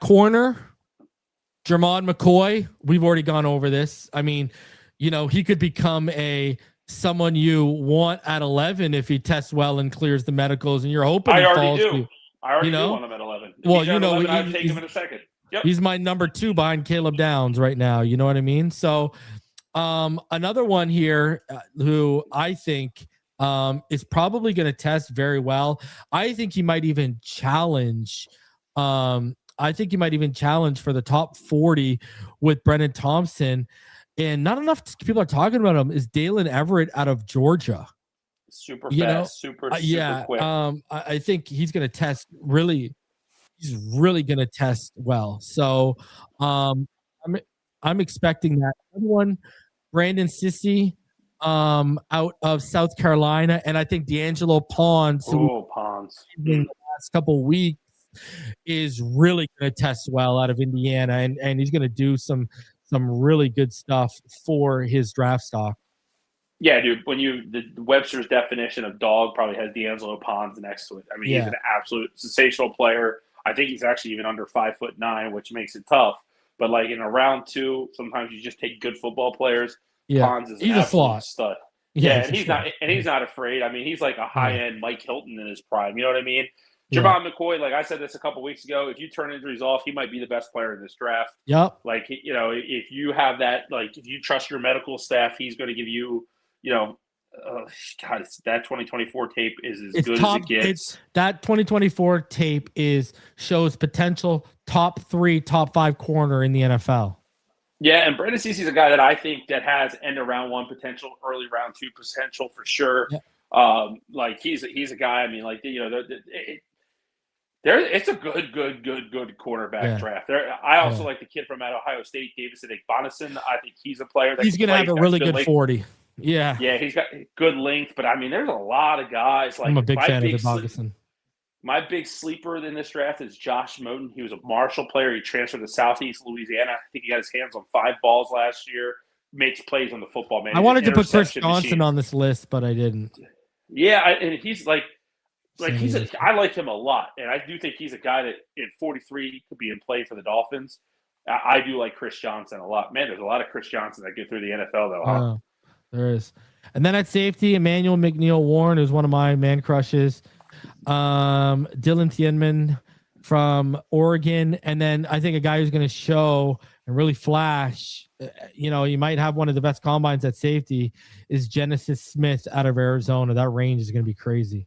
S1: corner, Jermod McCoy, we've already gone over this. I mean, he could become someone you want at 11 if he tests well and clears the medicals. And you're hoping
S5: I already do want him at 11.
S1: Well,
S5: I'd take him in a second. Yep.
S1: He's my number 2 behind Caleb Downs right now. You know what I mean? So another one here who I think is probably going to test very well. I think he might even challenge. For the top 40 with Brennan Thompson. And not enough people are talking about him is Dalen Everett out of Georgia.
S5: Super fast, super quick.
S1: I think he's going to test really. He's really going to test well. So I'm expecting that. Another one, Brandon Sissy out of South Carolina, and I think D'Angelo Pons.
S5: Pons.
S1: In the last couple of weeks is really going to test well out of Indiana, and he's going to do some really good stuff for his draft stock.
S5: Yeah, dude. When the Webster's definition of dog probably has D'Angelo Pons next to it. I mean, he's an absolute sensational player. I think he's actually even under 5'9", which makes it tough. But in a round 2, sometimes you just take good football players.
S1: Yeah.
S5: Pons is
S1: he's
S5: an
S1: a
S5: absolute stud. Yeah,
S1: and
S5: he's not afraid. I mean, he's like a high end Mike Hilton in his prime. You know what I mean? Jermod McCoy, I said this a couple weeks ago, if you turn injuries off, he might be the best player in this draft.
S1: Yep.
S5: If you have that, if you trust your medical staff, he's going to give you, that 2024 tape is as good as it gets.
S1: That 2024 tape shows potential top 3, top 5 corner in the NFL.
S5: Yeah, and Brandon Cece's a guy that I think that has end of round 1 potential, early round 2 potential for sure. Yeah. He's a guy. I mean, it's a good quarterback draft. I also like the kid from Ohio State, Davison Igbonison. I think he's a player that
S1: he's going to have a really good 40. Yeah.
S5: Yeah, he's got good length, but I mean, there's a lot of guys.
S1: I'm a big fan of Igbonison.
S5: My big sleeper in this draft is Josh Moten. He was a Marshall player. He transferred to Southeast Louisiana. I think he got his hands on 5 balls last year. Makes plays on the football, man.
S1: I wanted to put Chris
S5: Interception
S1: Johnson
S5: machine.
S1: on this list, but I didn't.
S5: Yeah, and he's like
S1: Same
S5: I like him a lot, and I do think he's a guy that at 43 could be in play for the Dolphins. I do like Chris Johnson a lot. Man, there's a lot of Chris Johnson that get through the NFL though. Huh?
S1: There is. And then at safety, Emmanuel McNeil Warren is one of my man crushes. Dylan Thienman from Oregon, and then I think a guy who's going to show and really flash. You might have one of the best combines at safety is Genesis Smith out of Arizona. That range is going to be crazy.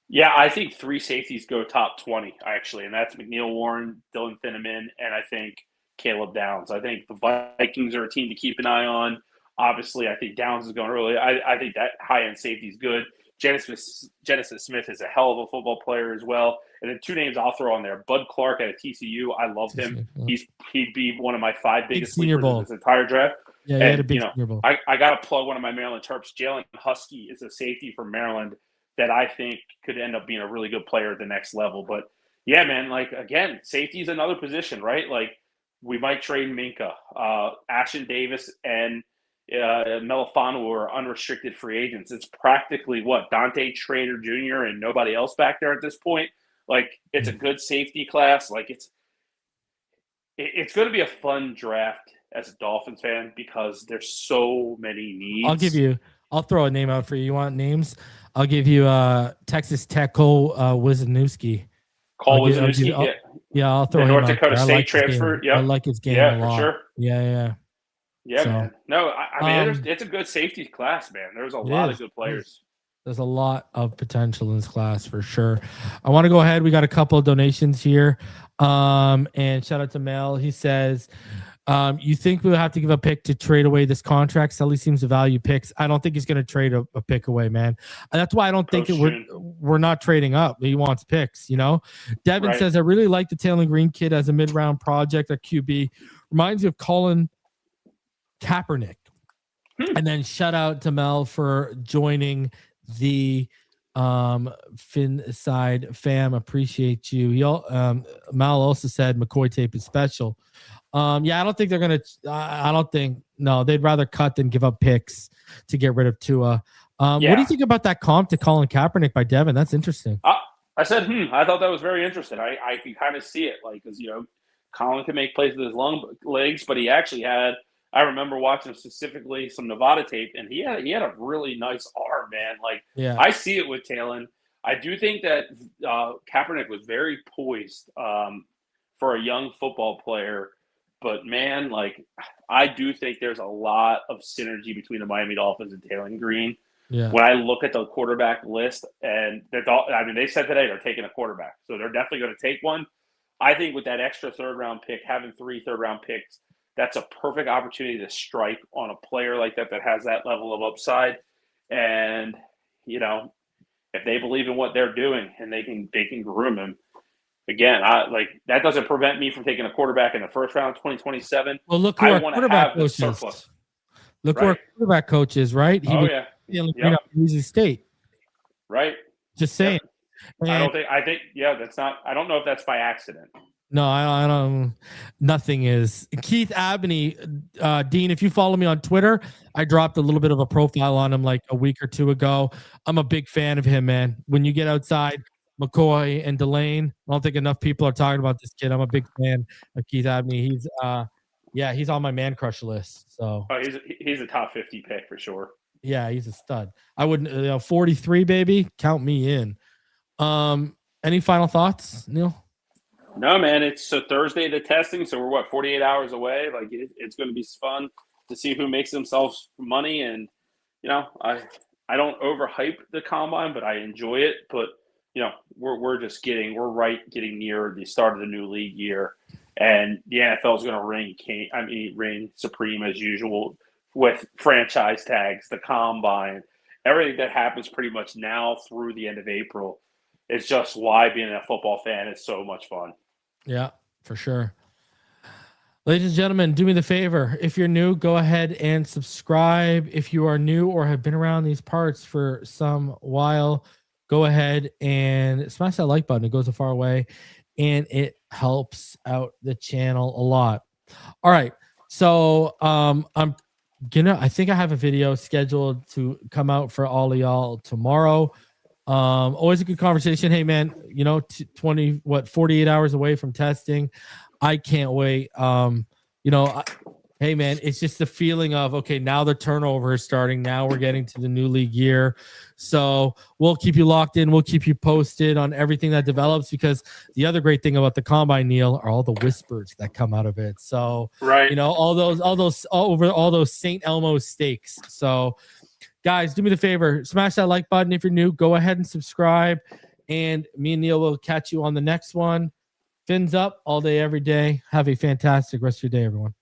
S5: Yeah, I think 3 safeties go top 20 actually, and that's McNeil Warren, Dylan Thienman, and I think Caleb Downs. I think the Vikings are a team to keep an eye on. Obviously, I think Downs is going early. I think that high-end safety is good. Genesis Smith is a hell of a football player as well. And then 2 names I'll throw on there. Bud Clark at TCU. I love him. He'd be one of my 5 biggest sleepers in this entire draft.
S1: Yeah, he had a big Senior Bowl.
S5: I got to plug one of my Maryland Terps. Jalen Husky is a safety from Maryland that I think could end up being a really good player at the next level. But, yeah, man, again, safety is another position, right? We might trade Minka. Ashton Davis and Melifano are unrestricted free agents. It's practically Dante Schrader Jr. and nobody else back there at this point. It's a good safety class. It's going to be a fun draft as a Dolphins fan because there's so many needs.
S1: I'll throw a name out for you. You want names? I'll give you Texas Tech Cole Wisniewski.
S5: Cole Wisniewski.
S1: Yeah, I'll throw him
S5: North
S1: out
S5: Dakota
S1: there.
S5: State transfer.
S1: I like his game a lot.
S5: For sure.
S1: Yeah.
S5: Yeah, man. No, I mean, it's a good safety class, man. There's a lot of good players.
S1: There's a lot of potential in this class for sure. I want to go ahead. We got a couple of donations here. And shout out to Mel. He says, you think we'll have to give a pick to trade away this contract? Sully seems to value picks. I don't think he's going to trade a pick away, man. And that's why I don't think we're not trading up. He wants picks, Devin says, I really like the Taylor Green kid as a mid-round project at QB. Reminds me of Colin Kaepernick. And then shout out to Mel for joining the Fin side fam. Appreciate you. Mel also said McCoy tape is special. I don't think they're gonna they'd rather cut than give up picks to get rid of Tua. What do you think about that comp to Colin Kaepernick by Devin? That's interesting.
S5: I said I thought that was very interesting. I can kind of see it, because Colin can make plays with his long legs, but he actually had, I remember watching specifically some Nevada tape, and he had a really nice arm, man. I see it with Talon. I do think that Kaepernick was very poised for a young football player, but man, I do think there's a lot of synergy between the Miami Dolphins and Taylor Green. Yeah. When I look at the quarterback list, and they said today they're taking a quarterback, so they're definitely going to take one. I think with that extra 3rd round pick, having 3 3rd round picks, that's a perfect opportunity to strike on a player like that has that level of upside. And, if they believe in what they're doing and they can groom him, again, that doesn't prevent me from taking a quarterback in the 1st round of 2027.
S1: Well, look who our quarterback coach is. Look who our quarterback coach is, right? He was up Boise State.
S5: Right.
S1: Just saying.
S5: Yep. I don't know if that's by accident.
S1: No, I don't. Nothing is. Keith Abney, Dean, if you follow me on Twitter, I dropped a little bit of a profile on him a week or 2 ago. I'm a big fan of him, man. When you get outside McCoy and Delane, I don't think enough people are talking about this kid. I'm a big fan of Keith Abney. He's on my man crush list. So
S5: he's a top 50 pick for sure.
S1: Yeah, he's a stud. I wouldn't 43, baby. Count me in. Any final thoughts, Neil?
S5: No, man. It's Thursday, the testing, so we're 48 hours away. It's going to be fun to see who makes themselves money. And I don't overhype the combine, but I enjoy it. But we're getting near the start of the new league year, and the NFL is going to reign supreme as usual with franchise tags, the combine, everything that happens pretty much now through the end of April. It's just why being a football fan is so much fun.
S1: Yeah, for sure. Ladies and gentlemen, do me the favor. If you're new, go ahead and subscribe. If you are new or have been around these parts for some while, go ahead and smash that like button. It goes a far way and it helps out the channel a lot. All right. So I think I have a video scheduled to come out for all of y'all tomorrow. Always a good conversation. Hey man, 48 hours away from testing. I can't wait. Hey man, it's just the feeling of, okay, now the turnover is starting. Now we're getting to the new league year. So we'll keep you locked in. We'll keep you posted on everything that develops, because the other great thing about the combine, Neal, are all the whispers that come out of it. So,
S5: right.
S1: all those St. Elmo steaks. So guys, do me the favor, smash that like button. If you're new, go ahead and subscribe, and me and Neal will catch you on the next one. Fins up all day, every day. Have a fantastic rest of your day, everyone.